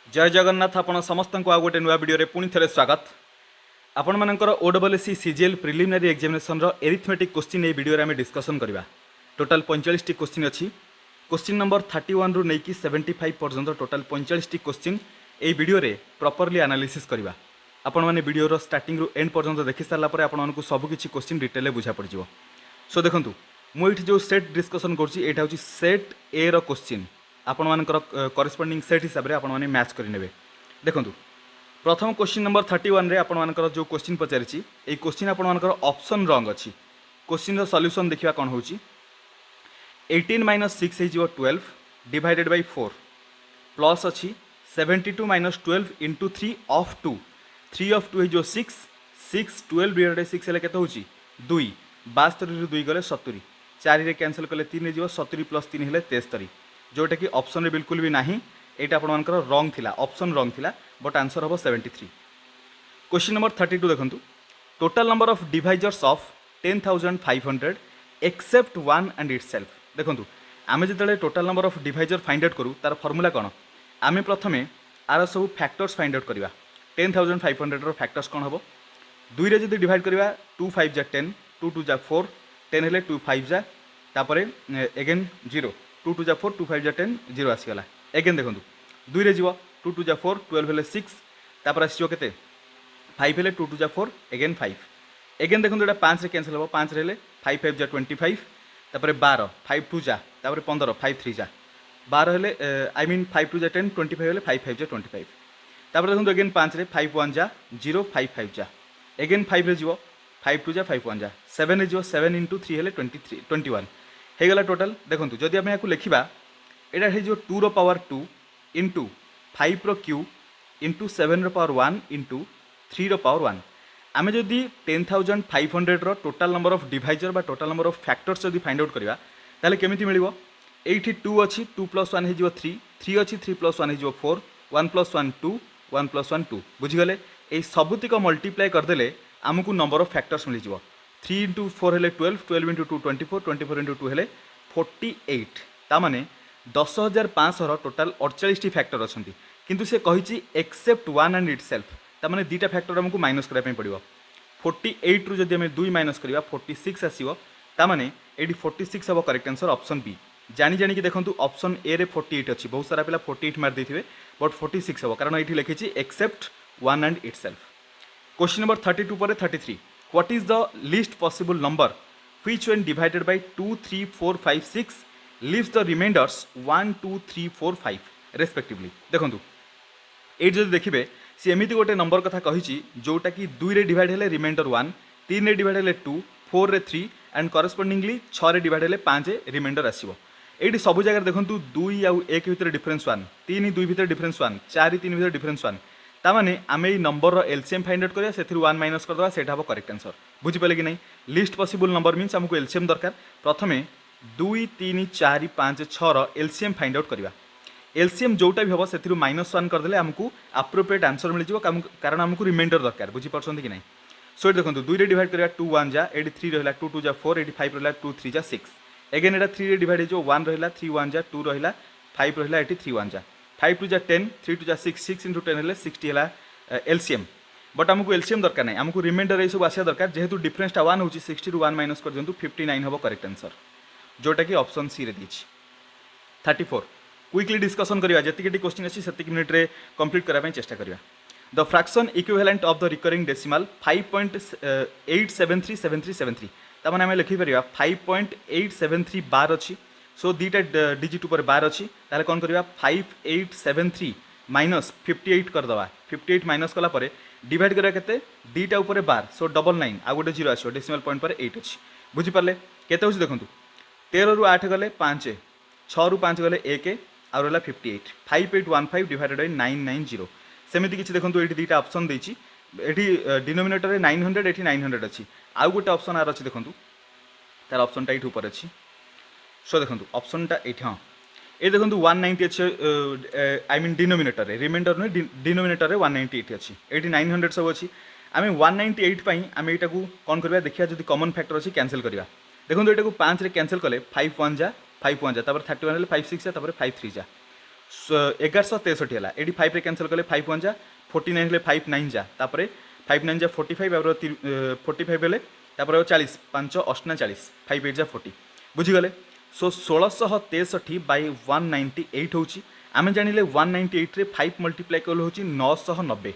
जय जगन्नाथ आपण समस्त को आ गोटे नुआ वीडियो पुणी थे स्वागत आपण मानकर ओडब्ल्यूएससी सीजीएल प्रिलिमिनरी एग्जामिनेशन रो एरिथमेटिक क्वेश्चन ए वीडियो रे आम डिस्कसन करबा। टोटाल 45 टी क्वेश्चन अच्छी। क्वेश्चन नंबर 31 रु नेकी 75 पर्यंत टोटाल 45 टी क्वेश्चन ए वीडियो रे प्रॉपर्ली एनालिसिस करबा। आपण माने वीडियो रो स्टार्टिंग रु एंड पर्यंत देखि सारला परे आपण मानकु सब किछि क्वेश्चन डिटेल बुझा पड़ जिवो। सो देखंतु मु एठी जो सेट डिस्कसन करछि एटा होछि सेट ए रो क्वेश्चन आपण मानकर करेस्पोंडिंग सेट हिसाब रे आपण माने मैच करि नेबे। देखंतु प्रथम क्वेश्चन नंबर 31 रे आपण मानकर जो क्वेश्चन पचारिछि ए क्वेश्चन आपण मानकर ऑप्शन रॉन्ग अछि। क्वेश्चन रो सॉल्यूशन देखिबा कोन होछि 18 - 6 हे जिवो 12 डिवाइडेड बाय 4 प्लस अछि 72 - 12 इंटू 3 ऑफ 2 3 ऑफ 2 हे जो 6 6 12 डिवाइडेड बाय 6 हेले केते होछि 2 72 रु 2 गले 70 4 रे कैंसिल कले 3 हे जिवो 70 प्लस 3 हेले 73 जोटा कि ऑप्शन रे बिल्कुल भी नहीं। एटा आपण मानकर रॉन्ग थिला, ऑप्शन रॉन्ग थिला, बट आंसर हबो 73। क्वेश्चन नंबर 32 देखंतु total number of divisors of 10,500 except one and itself. देखंतु आमे जतले total number of divisor find out करू तार फार्मूला कोन आमे प्रथमे आर सब फैक्टर्स फाइंड आउट करबा। 10,500 रो फैक्टर्स कोन हबो 2 रे जदी डिवाइड करबा 2 5 जा 10 2 2 जा 4 10 हेले 2 5 जा तापरे अगेन 0 2 2 जा 4 2 5 जा 10 0 आसीगला। एगेन देखो 2 रे जीव 2 2 जा 4 12 हेले 6 तापर आसीयो केते 5 हेले 2 2 जा 4 एगेन 5 एगेन देखो एटा 5 रे कैंसिल हो 5 रे हेले 5 5 जा 25 तापर 12 5 2 जा तापर 15 5 3 जा 12 हेले आई मीन 5 2 जा 10 25 हेले 5 5 जा 25 तापर देखो एगेन 5 रे 5 1 जा 0 5 5 जा एगेन 5 रे जीव 5 2 जा 5 1 जा 7 रे जीव 7 इंटू 3 हेले 23 21 हेगला टोटल। देखो जदि आम यहाँ लिखा यहाँ हो 2 रो पावर 2 इंटू 5 रो क्यू इंटू 7 रो पावर 1 इंटू 3 रो पावर 1 आम जदि 10,500 रो टोटाल नंबर ऑफ डिवाइजर बा टोटाल नंबर ऑफ फैक्टर्स जदि फाइंड आउट करवा ताले केमिति मिलिबो एठी 2 अछि 2 + 1 हे 3 3 अछि 3 + 1 हे 4 1 + 1 2 1 + 1 2 बुझिगले ए सबुतिक मल्टीप्लाई करदेले आमको नंबर ऑफ फैक्टर्स मिल जिवो 3 इंटू 4 हेले 12 12 इंटू 2 24 24 इंटू 2 हेले 48 ता माने 10,500 रो टोटाल 48 टी फैक्टर अछंती किंतु से कहिची एक्सेप्ट वन एंड इटसेल्फ ता माने दीटा फैक्टर हमको माइनस करा पे पड़िबो 48 रु जदि हम 2 माइनस करिवा 46 आसीबो ता माने एडी 46 हबो करेक्ट आंसर ऑप्शन बी। जानी जानी कि देखंतु ऑप्शन ए रे 48 अछि बहुत सारा पिला 48 मार देथिबे बट 46 हबो कारण एठी लिखिची except one and itself. Question number 32 पर 33 what is the least possible number which when divided by 2 3 4 5 6 leaves the remainders 1 2 3 4 5 respectively। देखंतु ए जदि देखिबे से एमिति गोटे नंबर कथा कहिची जोटा कि 2 रे डिवाइड हेले रिमाइंडर 1 3 रे डिवाइड हेले 2 4 रे 3 एंड करस्पोंडिंगली 6 रे डिवाइड हेले 5 रिमाइंडर आसीबो। एठी सब जगह देखंतु 2 आ 1 भितर डिफरेंस 1 3 2 भितर डिफरेंस 1 4 3 भितर डिफरेंस 1 तामाने आमे ई नंबर रो एलसीएम फाइंड आउट करिया सेथिरु 1 माइनस कर दवा सेटा हबो करेक्ट आंसर। बुझि पले कि नहीं लिस्ट पॉसिबल नंबर मींस हमको एलसीएम दरकार प्रथमे 2 3 4 5 6 रो एलसीएम फाइंड आउट करिवा एलसीएम जोटा भी हबो सेथिरु -1 कर देले हमको एप्रोप्रिएट आंसर मिल जिवो कारण हमको रिमाइंडर दरकार। बुझि परछन कि नहीं सो देखंतु 2 रे डिवाइड करिया 2 1 जा एडी 3 रहला 2 2 जा 4 एडी 5 रहला 2 3 जा 6 अगेन एटा 3 रे डिवाइड जो 1 रहला 3 1 जा 2 रहला 5 रहला एटी 3 1 जा 5 2 जा 10 3 2 जा 6 6 into 10 हेले 60 हेला एलसीएम बट हमको एलसीएम दरकार नहीं हमको रिमाइंडर ये सब आसिया दरकार जेहेतु डिफरेंसटा 1 होची 60 रु 1 माइनस कर दियंतु 59 हबो करेक्ट आंसर जोटा कि ऑप्शन सी रे दिछि। 34 क्विकली डिस्कशन करिवा जतिकेटी क्वेश्चन अछि सेतिक मिनिट रे कंप्लीट करा पय चेष्टा करिवा। The fraction equivalent of the recurring decimal 5.8737373 ता माने हम लिखि परिवा 5.873 बार अछि सो दीटा डिजिट ऊपर बार अछि ताले कोन करिवा 5873 माइनस 58 कर दवा 58 माइनस कला परे डिवाइड करा केते दीटा ऊपर बार सो 99 आ गोटे 0 आछो डेसिमल पॉइंट पर 8 अछि बुझि परले केते होछि देखंतु 13 रु 8 गले 5 6 रु 5 गले 1 आ रहला 58 5815 डिवाइडेड बाय 990 सेमिति किछि देखंतु एठी दीटा ऑप्शन देछि एठी डिनोमिनेटर रे 900 एठी 900 अछि आ गोटे ऑप्शन आर अछि देखंतु तार ऑप्शन टा एठी ऊपर अछि सो देखंतु ऑप्शन टा एठी हां ए देखंतु 190 अछि आई मीन डिनोमिनेटर रे रिमाइंडर ने डिनोमिनेटर रे 198 अछि एठी 900 सब अछि आमे 198 पई आमे एटा को कोन करबा देखिया जदी कॉमन फैक्टर अछि कैंसिल करबा देखंतु एटा को 5 रे कैंसिल कले 5 1 जा 5 1 जा तापर 31 हेले 5 6 जा तापर 5 3 जा 1163 है ये 5 कैंसल कले 5 1 जा 49 हेले 5 9 जा तापर 5 9 जा 45 और 45 हेले तापर 40 5 8 40 5 8 जा 40 बुझीगले। सो 1663 बाय 198 होची आमे जानिले 198 रे 5 मल्टीप्लाई कल होची 990।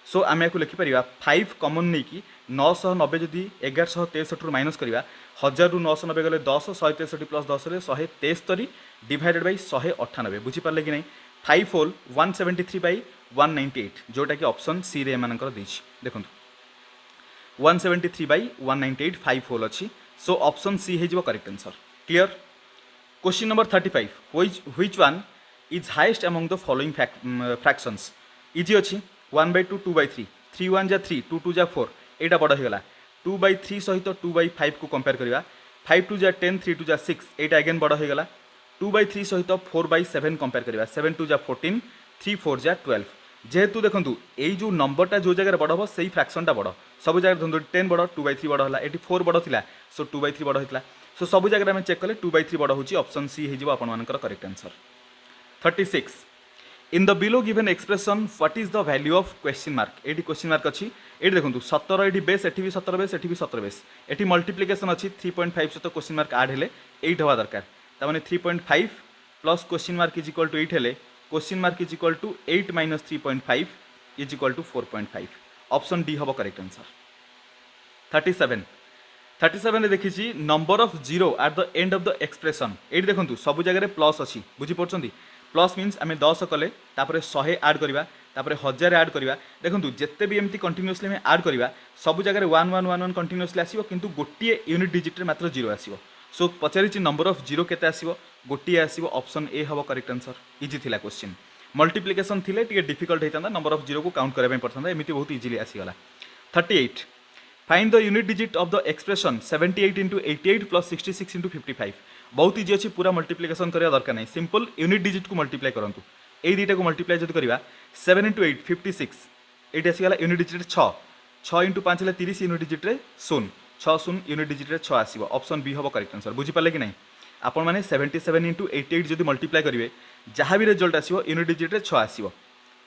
सो आमे याकु लिखि परिबा 5 कॉमन नै कि 990 जदि 1163 रु माइनस करिबा 1000 रु 990 गले 10 163 प्लस 10 रे 173 डिवाइडेड बाय 198 बुझी पारले कि नै 5 होल 173 बाय 198 जोटा कि ऑप्शन सी रे मानकर दिछि देखंतु 173 बाय 198 5 होल अछि। सो ऑप्शन सी हे जिवो correct answer. Clear. Question number 35 which one is highest among the following fractions. Easy अछि 1/2 2/3 3 1 जा 3 2 2 जा 4 एटा बड़ हो गला 2/3 सहित 2/5 को कंपेयर करिवा 5 2 जा 10 3 2 जा 6 एटा अगेन बड़ हो गला 2/3 सहित 4/7 कंपेयर करिवा 7 2 जा 14 3 4 जा 12 जेहेतु देखंतु एई जो नंबरटा जो जगह बड़ हो सेही फ्रैक्शनटा बड़ सब जगह देखंतु 10 बड़ 2/3 बड़ होला एटी 4 बड़ थिला सो 2/3 बड़ होइतला। सो सब जगह में चेक कले 2/3 बड़ होची ऑप्शन सी हे जिवो आपन मानकर correct answer. 36 in the below given expression what is the value of question mark eighty question mark अच्छी ये देखो 17 एटी बेस एटी भी 17 बेस एटी भी 17 बेस एटी मल्टीप्लिकेशन अच्छी 3.5 सहित क्वेश्चन मार्क आड हेले 8 हवा दरकार तामाने 3.5 plus question mark is equal to 8 हेले question mark is equal to 8 minus 3.5 is equal to 4.5 option D हबो करेक्ट आंसर। 37 देखी number of zero at the end of the expression ये देखो सब जगह प्लस अच्छी बुझी पड़छंती प्लस मीन्स आम 10 कले 100 आड करवा 1000 आड करवा देखो जिते भी एमती कंटिन्यूअसली आम आड करवा सब जगह 1 1 1 1 कंटिन्यूअसली आसिबो किंतु गोटे यूनिट डिजिट रे मात्र जीरो आसिबो। सो पचारिछि नंबर ऑफ जीरो केते आसिबो गोटे आसिबो ऑप्शन ए हबो करेक्ट आंसर। इजी थिला क्वेश्चन मल्टीप्लिकेशन थिले टिके डिफिकल्ट हेतांदा नंबर ऑफ जीरो को काउंट करबा पड़थांदा एमिति बहुत इजीली आसीगला। 38 find the unit digit of the expression 78 into 88 plus 66 into 55 बहुत इजी अच्छी पूरा मल्टीप्लिकेशन करिया दरकार नहीं सिंपल यूनिट डिजिट को मल्टीप्लाई करंतु ए दुटा को मल्टीप्लाई जदि करबा 7 into 8 56 एटी आसीगला यूनिट डिजिट 6 6 into 5 हेले 30 यूनिट डिजिट रे 0 6 0 यूनिट डिजिट रे 6 आसीबो ऑप्शन बी हबो करेक्ट आंसर। बुझी पाले कि नहीं आपण माने 77 into 88 जदि मल्टीप्लाई करिवे जहाँ भी रिजल्ट आसीबो यूनिट डिजिट रे 6 आसीबो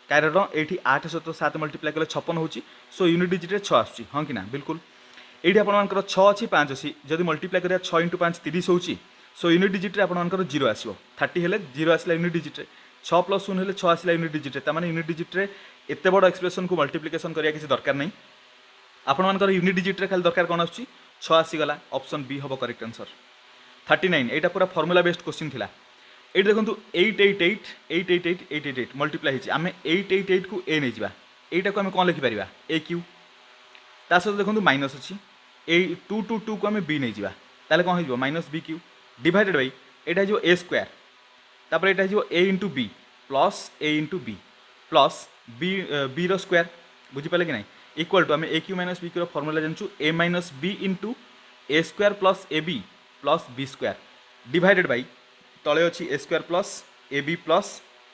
कारण एठी 8 सहित 7 मल्टीप्लाई कले 56 होची सो यूनिट डिजिट रे 6 आछी हां कि ना बिल्कुल एठी आपण मानकर 6 अछि 5 अछि जदि मल्टीप्लाई करिया 6 into 5 30 होची सो यूनिट डिजिट रे आपण मानकर 0 आसीबो 30 हेले 0 आसीला यूनिट डिजिट रे 6 + 0 हेले 6 आसीला यूनिट डिजिट रे त माने यूनिट डिजिट रे एते बड़ एक्सप्रेशन को मल्टीप्लिकेशन करिया किसी दरकार नै आपण मानकर यूनिट डिजिट रे खाली दरकार कोन आछी 6 आसी गला ऑप्शन बी हबो करेक्ट आंसर। 39 एटा पूरा फार्मूला बेस्ड क्वेश्चन थिला एट देखो 888 888 888 मल्टीप्लाई होची आमे 888 को ए नै जिबा एटा को आमे कोन लिखि परिबा ए क्यू ता सहित देखो माइनस अछि ए 222 को आमे बी नै जिबा ताले कोन हिजबो minus B Q divided by एटा जो ए स्क्वायर तापर एटा जो A into B plus A into B plus B B रो स्क्वायर बुझी पाले कि नहीं इक्वल टू आमे A Q minus B Q रो फार्मूला जानछु A minus B into A square plus A B plus B square divided by तले अच्छी A square plus A B plus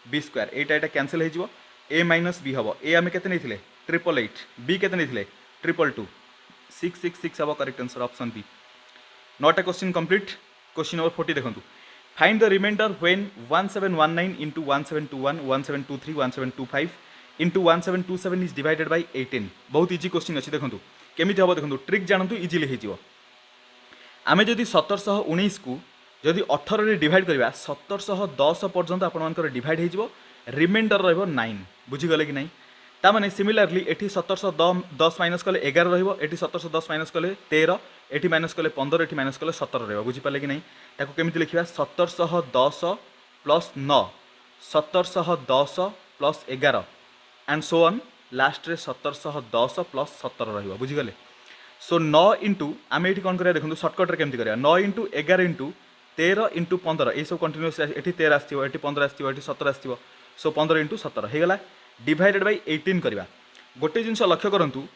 B square Etah Etah cancel हो ए minus B हम ए आम के 888 B के 222 666 हम करेक्ट आंसर ऑप्शन बी। 9टा question complete. Question number 40 देखो find the remainder when 1719 into 1721 1723 1725 into 1727 is divided by 18 बहुत easy question अच्छी देखो केमिति हम देखो ट्रिक जानतु इजीली हो आमे जदि 1719 को जदि 18 रे डिवाइड करबा 1710 पर्यंत आपण मानकर डिवाइड हो रिमाइंडर रहबो 9 बुझी गले कि नहीं ता माने सिमिलरली एठी 1710 माइनस कले 11 रहबो एठी 1710 माइनस कले 13 एठी माइनस कले 15 एठी माइनस कले 17 रहबो बुझी पाले कि नहीं ताको केमिति लिखिबा 1710 plus 9 1710 plus 11 and so on last रे 1710 प्लस 17 रहबो बुझी गले। सो 9 इंटू आम ये कौन करा देखो सर्टकट केमती करा 9 इंटू 11 इंटू 13 इंटू 15 ये सब कंटिन्यूस ये 13 आसो ये 15 आसो ये 17 आसो सो 15 इंटू 17 होगला डिवाइडेड बाय 18 करवा गोटे जिनस लक्ष्य करूँ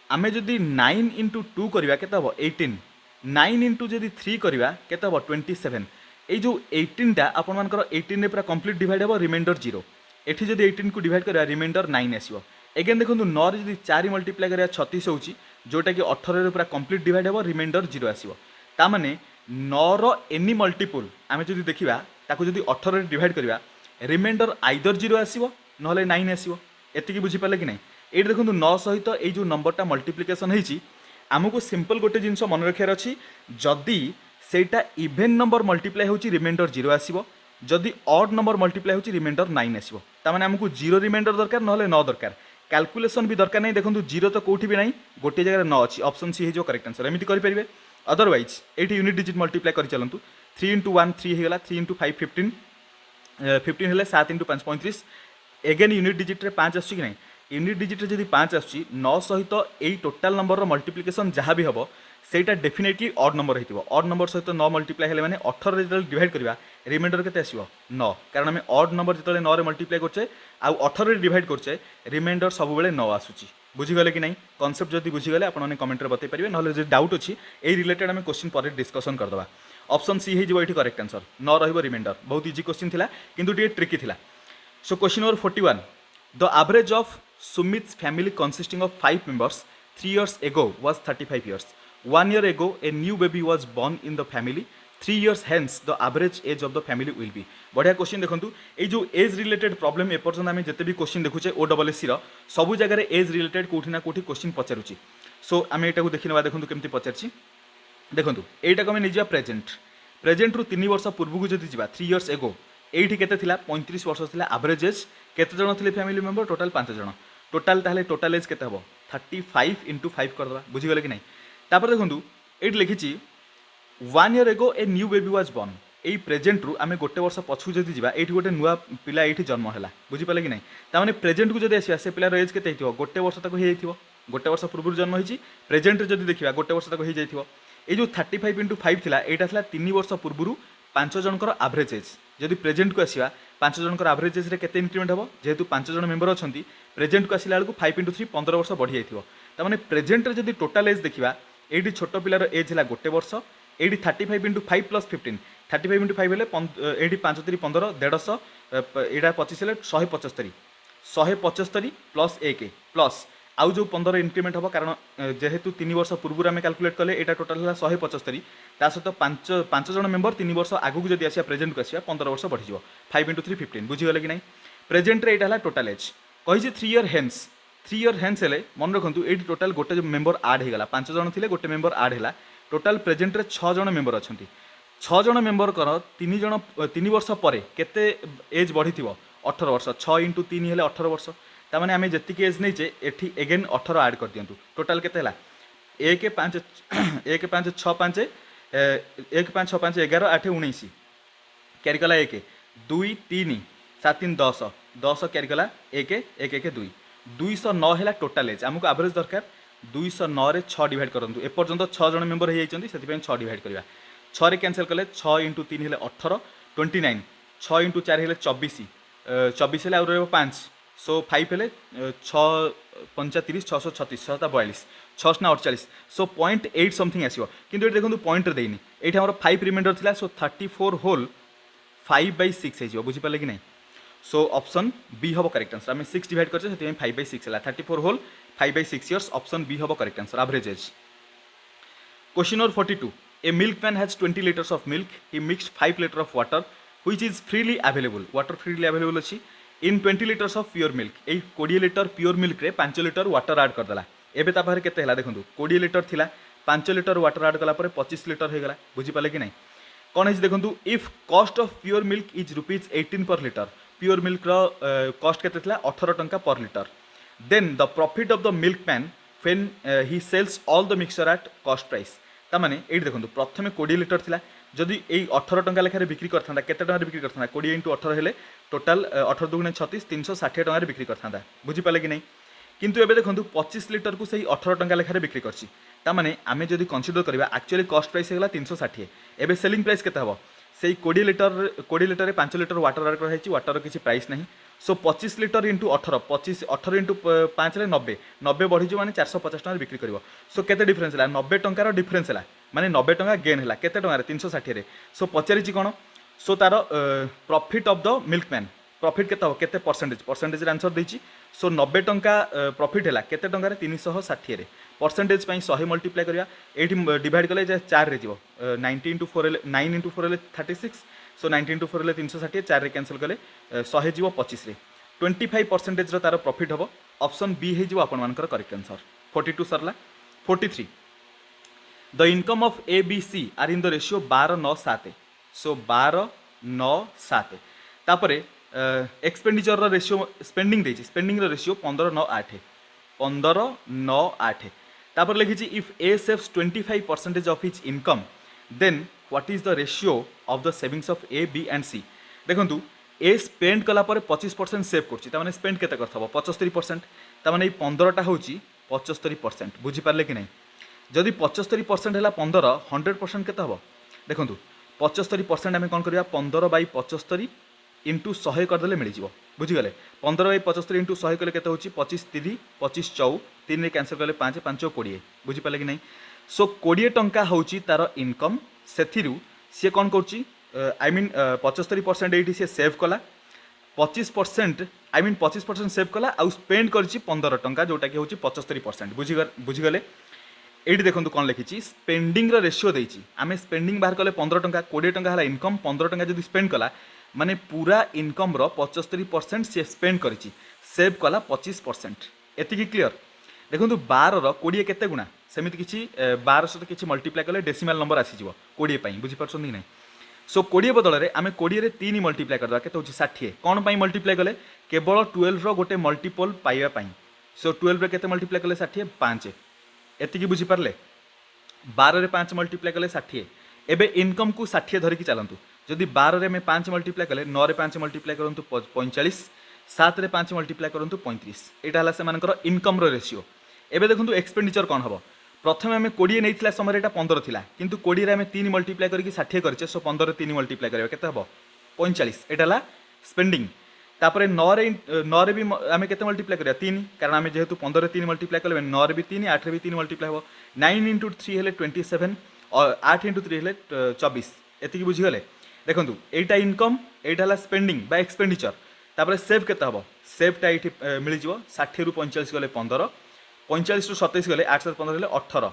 आम जदि 9 इंटू 2 करवा के 18 9 इंटू जदि 3 करवा के 27 ये जो 18 टा आपण मानकर 18 रे पूरा कंप्लीट डिवाइड हो रिमाइंडर 0 एठी जदि 18 को डिवाइड करवा रिमाइंडर 9 आसो एगेन देखो 9 रे जदि 4 मल्टीप्लाई करवा 36 होची जोटा कि 18 रे पूरा कंप्लीट डिवाइड हो रिमाइंडर 0 आसो ता माने 9 रो एनी मल्टीपल आम जदि देखिबा ताको जदि 18 रे डिवाइड करवा रिमाइंडर आइदर 0 आसीबो नहले 9 आसीबो एतिकी बुझी पाले कि नहीं ये देखो 9 सहित ये जो नंबरटा मल्टीप्लिकेशन होती आमको सिंपल गोटे जिनस मन रखार अच्छी जदि सेटा इभेन नंबर मल्टीप्लाई होची रिमाइंडर 0 आसीबो जदि ऑड नंबर मल्टीप्लाई होची रिमाइंडर 9 आसीबो तामाने हमको 0 रिमाइंडर दरकार नहले 9 दरकार कैलकुलेशन भी दरकार नहीं देखो 0 तो कौटी भी नहीं गोटे जगह 9 अच्छी ऑप्शन सी हो करेक्ट आंसर एमती करेंगे अदरवाइज ये यूनिट डिजिट मल्टीप्लाई कर चलतु 3 इंटू 1 3 होगा 3 इंटू 5 15 15 हेल्ले 7 इंटू 5 35 एगेन यूनिट डिजिट रे 5 आसुची कि नहीं यूनिट डिजिट रे जदि 5 आसुची 9 सहित यही टोटाल नंबर मल्टीप्लिकेशन जहाँ भी हम सेटा डेफिनेटली ऑड नंबर होइतिबो ऑड नंबर सहित 9 मल्टीप्लाई हेले माने 18 रे जदि डिवाइड करबा रिमाइंडर केते आसीबो 9 कारण हम ऑड नंबर जतले 9 रे मल्टीप्लाई करछे आ 18 रे डिवाइड करछे रिमाइंडर सब बेले 9 आसुची बुझीगले कि नहीं कॉन्सेप्ट जदि बुझीगले आपण माने कमेंट रे बतै परिबे नहले जे डाउट अछि ए रिलेटेड हम क्वेश्चन पर डिस्कशन करदबा ऑप्शन सी हे जो एठी करेक्ट आंसर 9 रहइबो रिमाइंडर बहुत इजी क्वेश्चन थिला किंतु टे ट्रिकी थिला so question number 41 the average of Sumit's family consisting of 5 members 3 years ago was 35 years 1 year ago a new baby was born in the family 3 years hence the average age of the family will be बढ़िया question देखंतु ए जो age related problem a person आमे जते भी question देखुचे ओडब्ल्यूएससी रो सब जगह रे age related कोठी ना कोठी क्वेश्चन पचारुची सो आमे एटा को देखिनबा देखंतु केमती पचारची देखंतु एटा को आमे निजिया प्रेजेंट रु 3 वर्ष पूर्व को जति जिबा 3 इयर्स एगो एठी केते थिला 35 वर्ष थिला एवरेज एज केते जण थिले फैमिली मेंबर टोटल 5 जण टोटाल ताहले टोटाल एज केते हबो 35 इंटू 5 कर दबा बुझी गले कि नहीं तापर देखंतु एठी लिखिची 1 year ago a new baby was born एई प्रेजेंट रु आमे गोटे वर्ष पछु जदि जिबा एठी गोटे नुवा पिला एठी जन्म हैला बुझी पाले कि नहीं ता माने प्रेजेंट को जदि आसीबा से पिलार एज केते हिथिबो गोटे वर्ष तक हे हिथिबो गोटे वर्ष पूर्व जन्म होईची प्रेजेंट रे जदि देखिबा गोटे वर्ष तक हे जाइथिबो ए जो 35 इंटू 5 थिला एटा थिला 3 वर्ष पूर्व 5 जनकर एवरेज एज जदि प्रेजेंट को आसीबा 5 जनकर एवरेज एज रे केते इंक्रीमेंट हबो जेहेतु 5 जन मेंबर अछंती प्रेजेंट को आसिला बेलू 5 इंटू 3 15 वर्ष बढ़ी जाइथिबो ता माने प्रेजेंट रे जदि टोटल एज देखिबा एडी छोटो पिलार एज हला गोटे वर्ष एडी 35 इंटू 5 प्लस 15 35 इंटू 5 हेले एडी 5 3 15 150 एडा 25 हेले 175 175 प्लस 1 प्लस आउ जो 15 इंक्रीमेंट हम कारण जेहेतु 3 वर्ष पूर्व आम कैलकुलेट कले यहाँ टोटाल है 175 ता सहित 5 जन मेंबर 3 वर्ष आगू जब आसा प्रेजेंट को आसा 15 वर्ष बढ़ी 5 इंटू 3 15 बुझीगले कि नहीं प्रेजेंट रे यहाँ टोटाल एज कही 3 ईयर हेन्स हेले मन रखु ये टोटाल गोटे मेंबर आड होगा 5 जन थे गोटे मेंबर आड है टोटाल प्रेजेंट रे 6 जन मेंबर अच्छा 6 जन मेंबर कर 3 वर्ष पर केते एज बढ़ी 18 वर्ष 6 इंटू 3 हेले 18 वर्ष तामाने आमे जतिक एज नहींचे एठी एगेन 18 ऐड कर दियंतु टोटाल केते हला 1 5 1 5 6 5 1 5 6 5 11 8 19 कैरी कला 1 2 3 7 3 10 10 कैरी कला 1 1 1 2 209 हला टोटाल एज हमको एवरेज दरकार 209 रे 6 डिवाइड करंतु ए पर्यंत 6 जन मेंबर हे जाइचंती सेति पे 6 डिवाइड करबा 6 रे कैंसिल कले 6 इंटू 3 हेले 18 29 6 इंटू 4 हेले 24 24 हेले और 5 सो 5 हेले 6 35 636 642 6 ना 48 सो 0.8 समथिंग आसीबो किंतु एठी देखंतु पॉइंट रे देइनी एठी हमर 5 रिमाइंडर थिला सो 34 होल 5/6 हे जिवो बुझि पाले कि नहीं सो ऑप्शन बी हबो करेक्ट आंसर आमे 6 डिवाइड करछे सेति 5/6 हला 34 होल 5/6 इयर्स ऑप्शन बी हबो correct answer average age question number 42 A milkman has 20 liters of milk he mixed 5 liters of water which is freely available water freely available अछि इन 20 liters of pure milk A 20 litre pure milk रे 5 litre water add कर देला एबे ता पारे केते हला देखंतु 20 लिटर थिला 5 लिटर वाटर ऐड कला परे 25 लिटर हे गला बुझि पाले कि नहीं कोन है देखंतु if cost of pure milk is rupees 18 per litre pure milk रो कॉस्ट केते थिला 18 टंका per litre then the profit of the milkman when he sells all the mixture at cost price ता माने एठी देखंतु प्रथमे 20 लिटर थिला जदि एई 18 टंका लेखारे बिक्री करथांदा केते टंका बिक्री करथांदा 20 इंटू 18 हेले टोटाल 18 दुगुणे 36 360 टंका रे बिक्री करथांदा बुझि पाले कि नहीं किंतु एबे देखंतु 25 लिटर को सही 18 टंका लेखारे बिक्री करछि ता माने आमे जदि कंसीडर करबा एक्चुअली कॉस्ट प्राइस हेला 360 एबे सेलिंग प्राइस केते हबो सेई 20 लिटर रे 5 लिटर वाटर ऐड कर हैछि वाटर किछि प्राइस नहीं सो 25 लिटर इंटू 18 25 18 इंटू 5 रे 90 90 बढ़ी जो माने 450 टंका बिक्री करिवो सो केते डिफरेंस हला 90 टंका रो डिफरेंस हला माने 90 टंका गेन हला केते टंका रे 360 रे सो पचारिछि कोन सो तार profit of the milkman profit केते हो केते परसेंटेज रे आंसर देछि सो 90 टंका प्रॉफिट हला केते टंका रे 360 रे परसेंटेज पई 100 मल्टीप्लाई करिया एठी डिवाइड कले जे 4 रे जिवो 90 इंटू 4 9 इंटू 4 हेले 36 सो 19/4 360 4 कैंसल कले 100 जीव 25 रे 25% तार प्रॉफिट हम ऑप्शन बी हो आपर करेक्ट आंसर 42 सरला 43 the income of A B C are in the ratio 12:9:7 so 12:9:7 तापरे एक्सपेंडिचर रेशियो स्पेंडिंग देछि स्पेंडिंग रेशियो 15:9:8 15:9:8 तापर लिखी if A saves 25% of his income then what is the ratio of the savings of A B and C देखंतु A spend कला पर 25% save करछि तामाने spend केते करथबो 75% तामाने 15टा होछि 75% बुझी पारले कि नहीं जदि 75% है 15 100% केते हबो देखंतु 75% आम कौन करवा 15/75 इंटू 100 करदे मिल जाव बुझीगले 15/75 इंटू 100 कले केते होछि 25 3 25 4 3 कैंसल कले 5 5 20 बुझीपारे कि नहीं सो 20 टंका होछि तार इनकम सेथिरु सी कौन कर आई मीन 75% ये सी सेव कला 25% आई मीन 25% सेव कला आउ स्पेंड कर 15 टंका जोटा कि होछि 75% बुझीगले ये देखो कौन लिखी स्पेंडिंग रेशियो देछि आमे स्पेंडिंग बाहर कले 15 टंका 20 टंका है इनकम 15 टंका जब स्पेंड कला माने पूरा इनकम रो 75% सी स्पेंड करिछि सेव कला 25% एतिकी क्लियर देखो 12 रो 20 केते गुणा सेमिति किछि 12 सहित किछि मल्टीप्लाई कले डेसिमल नंबर आसी जिवो 20 पई बुझी परछन नहीं सो 20 बदल रे आमे 20 रे 3 मल्टीप्लाई करदा केते होछि 60 कोन पई मल्टीप्लाई कले केवल 12 रो गोटे मल्टीपल पाइबा पई सो 12 रे केते मल्टीप्लाई कले 60 5 एतिकी बुझी पारले 12 रे 5 मल्टीप्लाई कले 60 एबे इनकम को 60 धरिकी चलंतु जदि 12 रे में 5 मल्टीप्लाई कले 9 रे 5 मल्टीप्लाई करंतु 45 7 रे 5 मल्टीप्लाई करंतु 35 एटा हला से मानकर इनकम रो रेशियो एबे देखंतु एक्सपेंडिचर कोन हबो प्रथम आम 20 नहीं समय यहाँ 15 थिला किंतु 20 आम 3 मल्टीप्लाई करके 60 करछे सो 15 3 मल्टीप्लाई करिया केते हबो 45 एटा हला स्पेंडिंग तापरे 9 रे भी आम केते मल्टीप्लाई करिया 3 कारण आम जेहेतु 15 रे 3 मल्टीप्लाई कले 9 रे भी 3 8 रे भी 3 मल्टीप्लाई हबो 9 × 3 हेले 27 और 8 × 3 हेले 24 एतिकी बुझी गले देखंतु एटा इनकम एटा हला स्पेंडिंग बा एक्सपेंडिचर तापरे सेव केते हबो सेवटा एठी मिल जिवो 60 ରୁ 45 गले 15 45 ରୁ 27 गले 8 + 15 हेले 18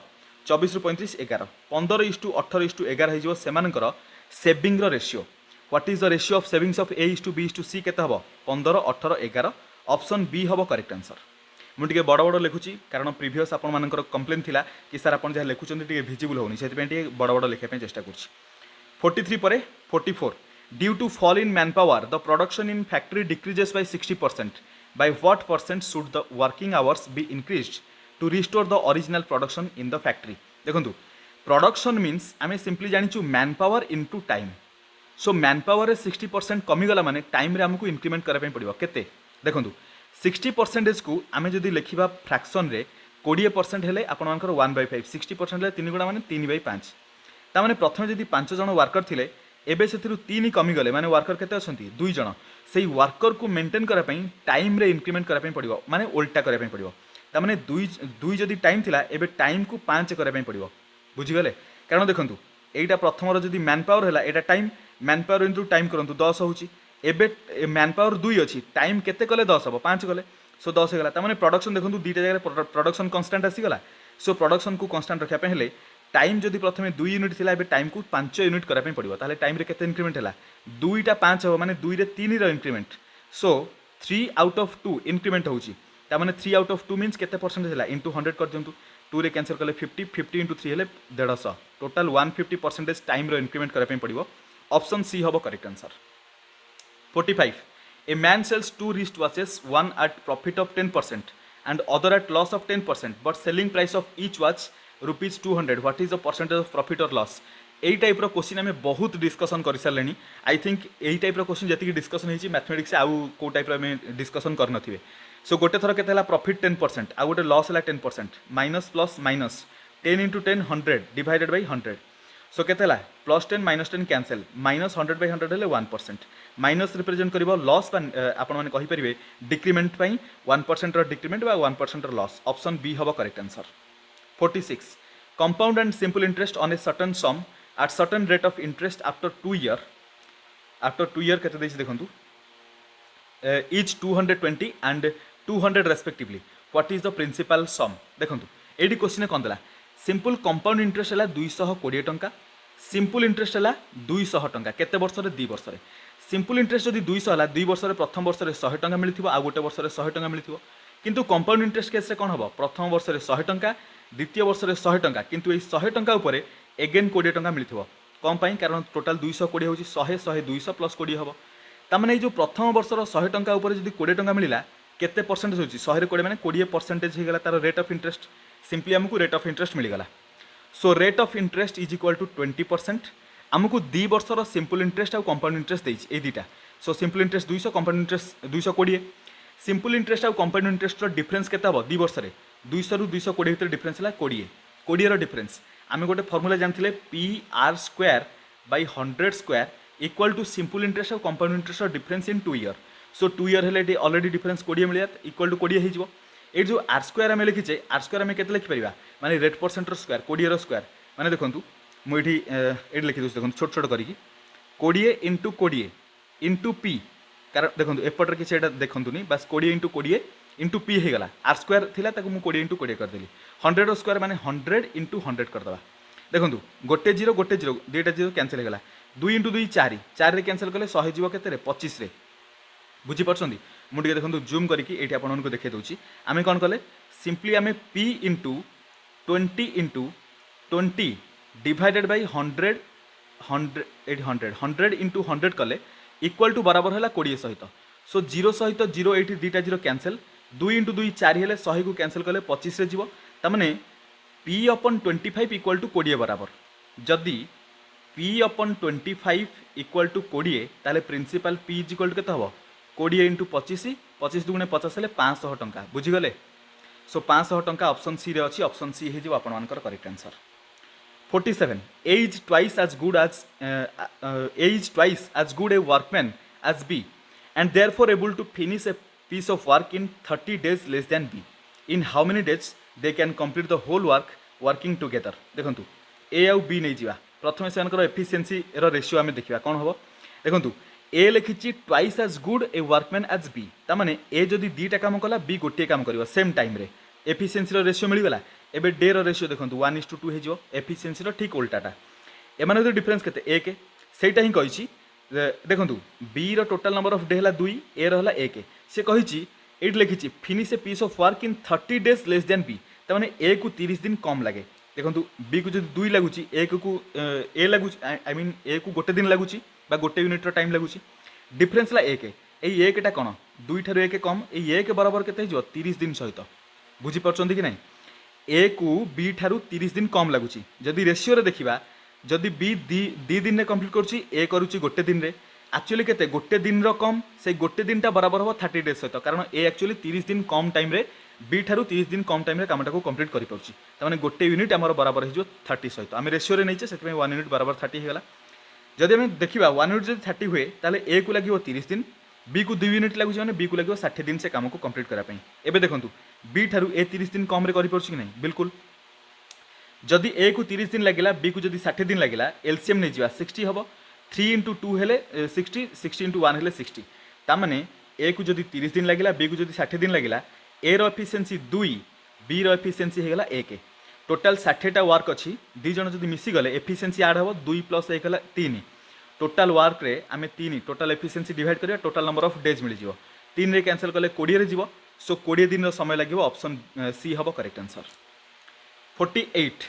24 ରୁ 35 11 15:18:11 हो सेमानकर सेविंग रो ratio what is the ratio of savings of A is to B is to C केते हबो 15 18 11 ऑप्शन बी हबो करेक्ट आंसर मुझे बड़ बड़ लिखुची कारण प्रीवियस आपण मानकर कंप्लेन थिला कि सर आपण जहाँ लिखुचंती टिके विजिबल होनी सेति पे टिके बड़ बड़ लिखा चेष्टा करछि 43 परे 44 due to fall in man power the production in factory decreases by 60% by what percent should the working hours be increased to restore the original production in the factory देखो प्रोडक्शन मीन्स आम simply जानी man power into time so man power 60% कमीगला माने time रे हमको increment करबा पड़ो केते देखो 60% को आम जदि लिखा फ्रैक्शन रे 20% हेले आपनकर 1/5 60% हेले 3 गुणा माने 3/5 तामाने प्रथम जदि 5 जन वर्कर थिले एबे सेथिरु 3 कमी गले माने वर्कर केते अछंती 2 जन सेही वर्कर को मेंटेन करा पई टाइम रे इंक्रीमेंट करा पई पड़िबो माने उल्टा करा पई पड़िबो तामाने 2 जदि टाइम थिला एबे टाइम को 5 करा पई पड़िबो बुझी गले कारण देखंतु एटा प्रथम रो जदि मैन पावर हैला एटा time man power into time करंतु 10 होची एबे मैन पावर 2 अछि टाइम केते कले 10 हबो 5 कले सो 10 हेगला तामाने प्रोडक्शन देखंतु दीटा जगह प्रोडक्शन कांस्टेंट आसी गला सो प्रोडक्शन को कांस्टेंट रखा पई हेले टाइम जदि प्रथमे 2 यूनिट थिला एबे टाइम को 5 यूनिट करा पई पड़िबो ताले टाइम रे केते इंक्रीमेंट हैला 2टा 5 हो माने 2 रे 3 रो increment so 3 out of 2 increment होची ता माने 3 आउट ऑफ 2 मींस केते परसेंट हैला इनटू 100 कर दियंतु 2 रे कैंसिल करले 50 50 इनटू 3 हेले 150 टोटल 150% टाइम रो इंक्रीमेंट करा पई पड़िबो ऑप्शन सी हबो correct answer 45 a man sells 2 wrist watches one at profit of 10% and other at loss of 10% but selling price of each watch rupees 200 what is the percentage of profit और loss यही type रो question आम बहुत discussion कर सारे I think यही type रो question जी discussion होती mathematics आउ को टाइप आम डिस्कसन करनथिबे सो गोटे थर केते 10% आउ गोटे loss 10% minus plus minus 10 × 10 100 divided by 100 सो केते +10 -10 कैंसल -100/100 हेले 1% माइनस रिप्रेजेंट करिवो लॉस आपण माने कहि परिबे डिक्रीमेंट पई 1% रो डिक्रीमेंट बा 1% रो लॉस ऑप्शन बी हबो correct answer 46 compound and simple interest on a certain sum at certain rate of interest after 2 year केते देछि देखंतु each 220 and 200 respectively what is the principal sum देखंतु एडी क्वेश्चन कोन दला simple compound interest हला 220 टंका simple interest है 200 टंका केते वर्ष रे 2 वर्ष रे सिंपल इंटरेस्ट जदि 200 है 2 वर्ष रे प्रथम वर्ष रे 100 टंका मिलथिबो आ गोटे वर्ष रे 100 टंका मिलथिबो किंतु कंपाउंड इंटरेस्ट केस रे कोन हबो प्रथम वर्ष रे 100 टंका द्वितीय वर्ष रे 100 टंका किंतु ए 100 टंका ऊपर एगेन 20 टंका मिलथिबो कम पाई कारण टोटल 220 होची 100 100 200 प्लस 20 हबो तामाने जो प्रथम वर्ष रो 100 टंका ऊपर जदि 20 टंका मिलिला केते परसेंटेज होची 100 रे 20 माने 20% हे गला तार रेट ऑफ इंटरेस्ट सिंपली हमकु रेट ऑफ इंटरेस्ट मिल गला so rate of interest is equal to 20% आमको 2 वर्षर सिंपल इंटरेस्ट और कंपाउंड इंटरेस्ट देई दुटा so simple interest 200 compound interest 220 simple interest और कंपाउंड इंटरेस्ट डिफरेंस केते हबो 2 वर्ष रे 200 रु 220 भीतर डिफरेंस है 20 रो डिफरेंस आम गोटे फॉर्मूला जानते P R square by 100 square equal to simple interest और compound interest difference in 2 year so 2 year हेले ऑलरेडी डिफरेंस 20 मिलिया इक्वल टू 20 हो ये जो आर स्क्वायर आम लिखीचे आर स्क्वायर आम के लिखिपर माने रेट परसेंट स्क्वायर 20 स्क्वायर माने देखो मुझे ये लिखी दूसरी देखो छोट छोट करके 20 इंटू 20 इंटू पी कारण देखो एपटर किसी देखुनी बस 20 इंटू 20 इंटू पी हो गला आर स्क्वायर थी 20 इंटू 20 करदेली 100 स्क्वायर माने 100 इंटू 100 करदे देखो गोटे जीरो दुईटा जीरो कैंसिल हो गला 2 इंटू 2 4 4 रे कैंसिल कले 100 जीव केते 25 रे बुझीपारछंती मुझे देखो जूम करके ये आपको देखे दूसरी आम कौन कले सिंपली आम P into 20 into 20 divided by 100 into 100 कले इक्वल टू बराबर है 20 सहित सो जीरो सहित जीरो ये दुईटा जीरो कैंसिल 2 इंटू 2 4 हेले 100 को कैंसिल कले 25 रे जीवो तामाने पी अपन 25 इक्वल टू 20 बराबर जदि पी अपन 25 इक्वल टू 20 ताले principal P is equal to केते हबो 20 इंटू 25 25 दुगुणे 50 हेले 500 टंका बुझीगले सो 500 टंका ऑप्शन सी रे अछि ऑप्शन सी हे जो आपण मानकर correct answer 47 age twice as good a workman as B and therefore able to finish a piece of work in 30 days less than B in how many days they can complete the whole work working together देखंतु A आउ B नै जिवा प्रथमे सेनकर efficiency row ratio आमे देखिबा कोन हबो देखंतु A लिखिची twice as good a workman as B ता माने A जदी दीटा काम कला B गोटे काम करिवो सेम टाइम रे एफिशिएंसी रो रेशियो मिल गला एबे डे रो रेशियो देखंतु 1:2 हे जो एफिशिएंसी रो ठीक उल्टाटा एमाने जो डिफरेंस केते 1 सेटा ही कहिची देखंतु B रो टोटल नंबर ऑफ डे हला 2 A रो हला 1 से कहिची एट लिखिची finish a piece of work in 30 days less than B त माने A को 30 दिन कम लागे देखंतु B को जदी 2 लागुची A को A लागुची आई मीन A को गोटे दिन लागुची बा गोटे यूनिट रो टाइम लागुची डिफरेंस ला 1 एई 1 टा कोन 2 ठारो 1 कम एई 1 बराबर केते हिजो 30 दिन सहित बुझी परछंती कि नै ए को बी ठारू 30 दिन कम लगुच जदि रेशियो रे देखिबा जदि बी दी दिन रे कंप्लीट करूची ए करूची गोटे दिन रे एक्चुअली केते गोटे दिन रो कम से गोटे दिन टा बराबर हो 30 डेज सहित कारण ए एक्चुअली 30 दिन कम टाइम रे बी ठारू 30 दिन कम टाइम रे कामटा को कंप्लीट करि पड़ची त माने गोटे यूनिट हमर बराबर हिजो 30 सहित आमे रेशियो रे नैचे सेतमे 1 यूनिट बराबर 30 हे गला जदि हम देखिबा 1 यूनिट जदि 30 हुए ताले ए को लागिवो 30 दिन बी को 2 यूनिट लागुची माने बी को लागिवो 60 दिन से काम को कंप्लीट करा पई एबे देखंतु बी ठारू ए 30 दिन कम रे करि पड़छ कि नै बिल्कुल जदि ए को 30 दिन लागिला बी को जदि 60 दिन लागिला एलसीएम नै जिवा 60 हबो 3 इंटू 2 हेले 60 60 इंटू 1 हेले 60 ता माने ए को जदि 30 दिन लागिला बी को जदि 60 दिन लागिला ए रो एफिशिएंसी 2 बी रो एफिशिएंसी हेगला 1 टोटल 60 टा वर्क अछि दी जण जदि मिसी गले एफिशिएंसी ऐड हबो 2 + 1 हेला 3 टोटल वर्क रे आमे 3 टोटल एफिशिएंसी डिवाइड करिया टोटल नंबर ऑफ डेज मिल जिवो 3 रे कैंसिल कले 20 रे जिवो सो 20 दिन रो समय लागिवो ऑप्शन सी हबो correct answer 48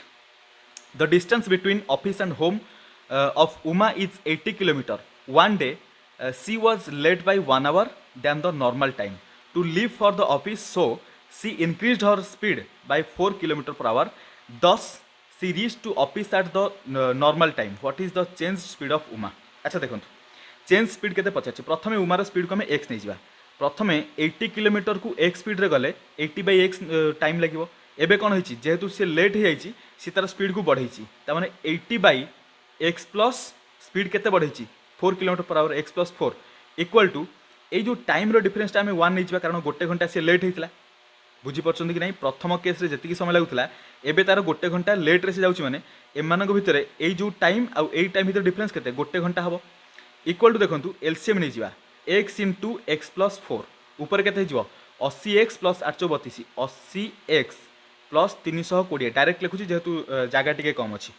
the distance between office and home of Uma is 80 km. One day, she was late by 1 hour than the normal time to leave for the office. So she increased her speed by 4 km per hour. Thus, she reached to office at the normal time. What is the change speed of Uma? अच्छा देखो change speed केते पचार प्रथमे उमार speed को आम x नहीं जावा प्रथमे 80 kilometre को x speed रे गले 80/x टाइम लगिवो एबे कोन होईची जेहेतु से लेट हो जाईची सी तार स्पीड को बढ़ाईची ता माने 80/x प्लस स्पीड केते बढ़ाईची 4 km/h x + 4 इक्वल टू ए जो टाइम रो डिफरेंस आम 1 नहीं जावा कारण गोटे घंटा से लेट होइतला बुझी परछन कि नहीं प्रथम केस रे जति समय लागुतला एबे तार गोटे घंटा लेट रे से जाउची माने एमानक भितरे ए जो टाइम आ ए टाइम भितर डिफरेंस केते गोटे घंटा हबो इक्वल टू देखंतु एलसीएम नहीं जावा x * x + 4 ऊपर केते हिजो 80x + 832 80x + 320 डायरेक्ट लिखुची जेहेतु जागा टिके कम अछि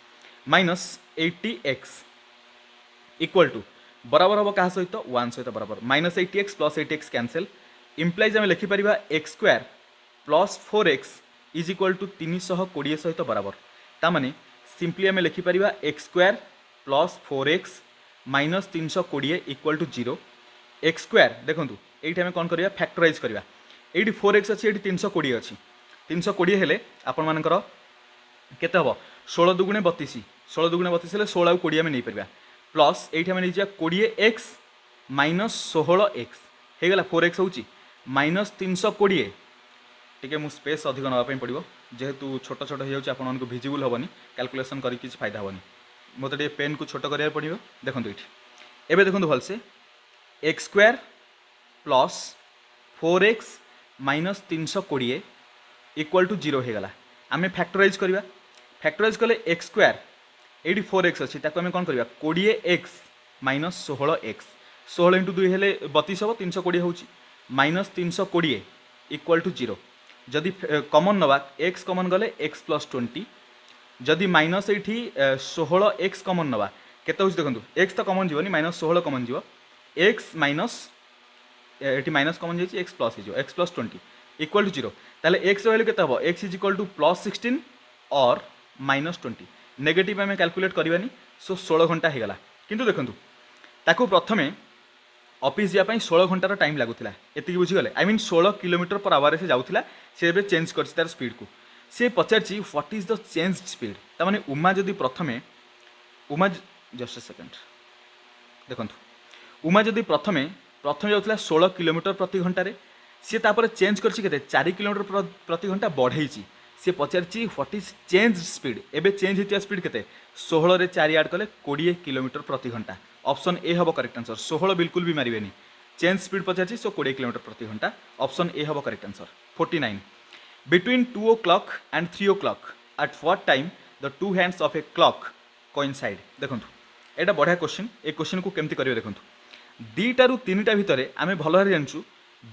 माइनस 80x इक्वल टू बराबर हम क्या सहित 1 सहित बराबर minus 80x plus 80x cancel implies आम लिखिपर x square plus 4x is equal to 320 सहित बराबर तामाने सिंपली आम लिखिपर x square plus 4x minus 320 equal to 0 x square देखो ये आम कौन करवा फैक्टराइज करवा ये 4x अच्छी ये 320 अच्छी 320 हेले आपण मानकर केते हम 16 दुगुणे 32 16 दुगुणे 32 हेले 16 आउ 20 आम नहीं पार प्लस ये आम नहीं 20x माइनस 16x होगला 4x हूँ माइनस 320 टी मु स्पेस अधिक नापी पड़ो जेहेतु छोट छोट हो आपको भिजिबल हेनी कैलकुलेसन कर किसी फायदा हेनी मत पेन को छोट करा पड़ो देखो ये एवं देखो भलसे x square plus 4x minus 320 equal to 0 होगला आम फैक्टराइज करवा फैक्टराइज कले एक्स स्क्वायर ये 4x अच्छी आम कौन करवा 20x माइनस 16x 16 इंटू 2 हेले 32 हम 320 हूँ माइनस 320 इक्वल टू 0 जदि कमन नवा x कमन गले x प्लस 20 जदि माइनस ये 16x कमन नवा केते हूँ देखो x तो कमन जीवनी माइनस 16 कमन जीव x माइनस ये माइनस कमन जाइए x प्लस हो x प्लस 20 इक्वल टू 0 ताले x वैल्यू केते हम x is equal two plus 16 और माइनस 20 नेगेटिव आम कैलकुलेट करवानी सो 16 घंटा होगला किंतु देखो ताकू प्रथमे ऑफिस जावाई 16 घंटार टाइम लगुला एति बुझीगले I mean 16 kilometre per hour से जाऊला सी एबे चेंज कर तार स्पीड को सी पचारि what is the change speed तामाने उमा जदि प्रथमे उमा जस्ट सेकेंड देखो उमा जदि प्रथमे जाऊला 16 किलोमीटर प्रति घंटे सी तापर चेंज कर 4 किलोमीटर प्रति घंटा बढ़ई सी पचारि व्हाट इज चेंज स्पीड एबे चेंज होता स्पीड केते 16 रे 4 ऐड कले 20 किलोमीटर प्रति घंटा ऑप्शन ए हम करेक्ट आंसर 16 बिल्कुल भी मारे चेंज स्पीड पचारि सो 20 किलोमीटर प्रति घंटा ऑप्शन ए हम correct answer 49 between 2 o'clock and 3 o'clock at what time the two hands of a clock coincide देखो एटा बढ़िया क्वेश्चन ए क्वेश्चन को केमती करिवे देखो 2टा रु 3टा भितर आम भल भाव जानूँ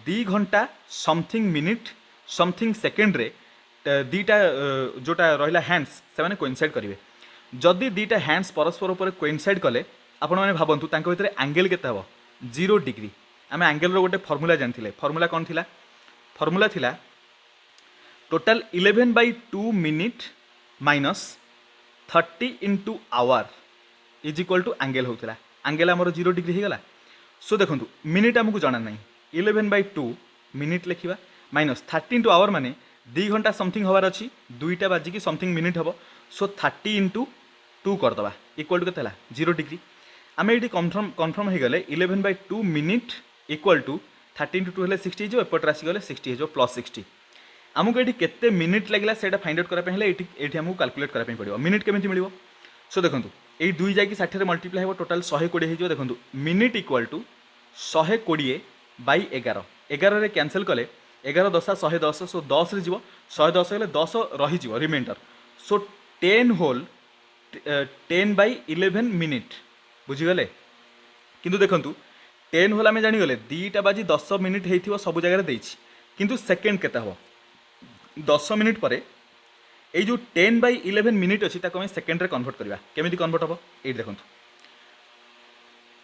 2 घंटा समथिंग मिनिट समथिंग सेकेंड रे 2टा जोटा रहा हैंड्स से कोइनसाइड करेंगे जदि 2टा हैंड्स परस्पर उपर कोइनसाइड कले आपण मैंने भावतु भितर एंगल केते हम 0 डिग्री आम एंगल गोटे फर्मूला जानी फर्मूला कौन थिला फर्मूला थिला total 11/2 minute minus 30 into hour is equal to angle होता एंगल आमर 0 डिग्री होगला सो देखो मिनिट आमको जाना ना 11/2 मिनिट लिखा माइनस 30 इंटू आवर माने 2 घंटा समथिंग हबार अच्छी 2टा बाजिकी समथिंग मिनिट हम सो 30 इंटू 2 करदे इक्वल टू के 0 डिग्री आम ये कन्फर्म हो गले 11/2 मिनिट इक्वल टू 30 इंटू 2 हेल्ले 60 एपटे आसीगले 60 हो प्लस 60 आमको ये केते मिनिट लगे से फाइंड आउट कराने ये आमको कैलकुलेट कराया पड़ो मिनिट केमी मिल सो देखो ये 2 जाकि 60 रे मल्टीप्लाई हो टोटाल 120 हो देखो मिनिट इक्वल टू 120/11 11 कैंसल कले 11 10 110 सो 10 रे 110 हेल्ले 10 रही रिमाइंडर सो 10 होल 10/11 मिनिट बुझीगले किंतु देखो 10 होल आम जानीगले 2टा बाजी 10 मिनिट हो सब जगह देछि किंतु सेकेंड केते हम 10 मिनिट पर ये जो 10/11 मिनिट अच्छी ताको सेकेंड रे कन्वर्ट करवा केमिति कन्वर्ट हम ये देखो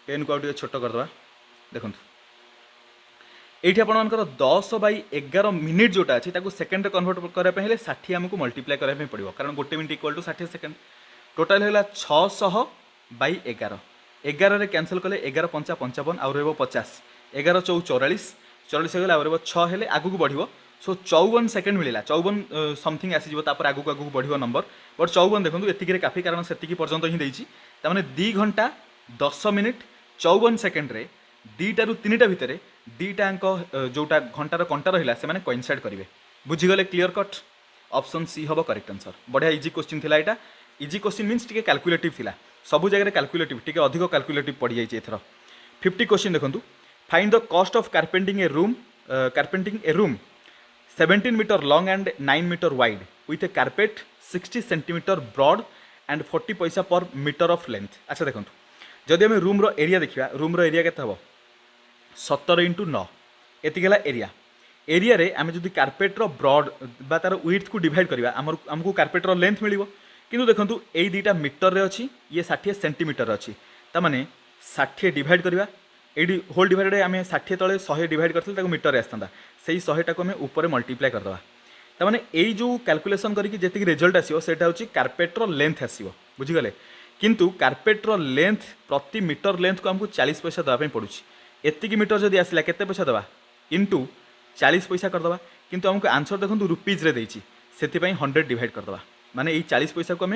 10 को आउट छोट करदे देखो ये आपर 10/11 मिनिट जोटा अच्छी सेकेंड रे कन्वर्ट कराया 60 आमको मल्टीप्लाई कराया पड़ो कारण 1 minute equal to 60 second total है 600/11 11 रे कैंसल कले 11 5 55 आउ रहिबो 50 11 4 44 44 हो गला आउ रहिबो 6 हेले आगु को बढ़िबो सो 54 सेकेंड मिलला 54 समथिंग आसीजो तापर आगु बढ़िबो नंबर बट 54 देखो एतिकी रे काफी कारण सेतिकी पर्यंत ही देछि त माने 2 घंटा 10 मिनिट 54 सेकेंड रे 2टा रु 3टा भितर 2टा जोटा घंटार कंटा रहिला से माने कोइनसाइड करिवे बुझिगले क्लियर कट ऑप्शन सी हबो करेक्ट आंसर बढ़िया इजी क्वेश्चन थिला एटा इजी क्वेश्चन मीन्स टिके कैलकुलेटिव थिला सबु जगह कैलकुलेटिव टिके अधिक कैलकुलेटिव पड़ जाइए एथर 50 क्वेश्चन देखंतु find the cost of carpeting a room 17 metre long and 9 metre wide with a carpet 60 centimetre broad and 40 पैसा पर मीटर ऑफ लेंथ अच्छा देखो जदि आम रूम रो एरिया देखा रूम रो एरिया केते हम 17 इंटू 9 एतिक एरिया एरिया रे आम जदि कार्पेट रो ब्रॉड बा तार विड्थ को डिवाइड करवा आमको कार्पेट रो लेंथ मिलिबो किंतु देखंतु एई दुईटा मीटर रे अछि ये 60 सेंटीमीटर अछि ता माने 60 डिवाइड करबा एडी होल डिवाइड आम 60 तले 100 डिवाइड करथिल मीटर रे आसता से 100 टाक आम ऊपर मल्टीप्लाई करदे ताने यही जो कैलकुलेसन करके जी रिजल्ट आसो सेटा हूँ कार्पेटर लेंथ आसो बुझीगले किंतु कार्पेटर लेंथ प्रति मीटर लेंथ को आमको 40 पैसा देवाई पड़ू एतिक मीटर जब आसला केते पैसा देवा इंटू 40 पैसा करदे किंतु आमको आंसर देखो रुपीज रे देछि से 100 डिवाइड करदे माने यही 40 पैसा को आम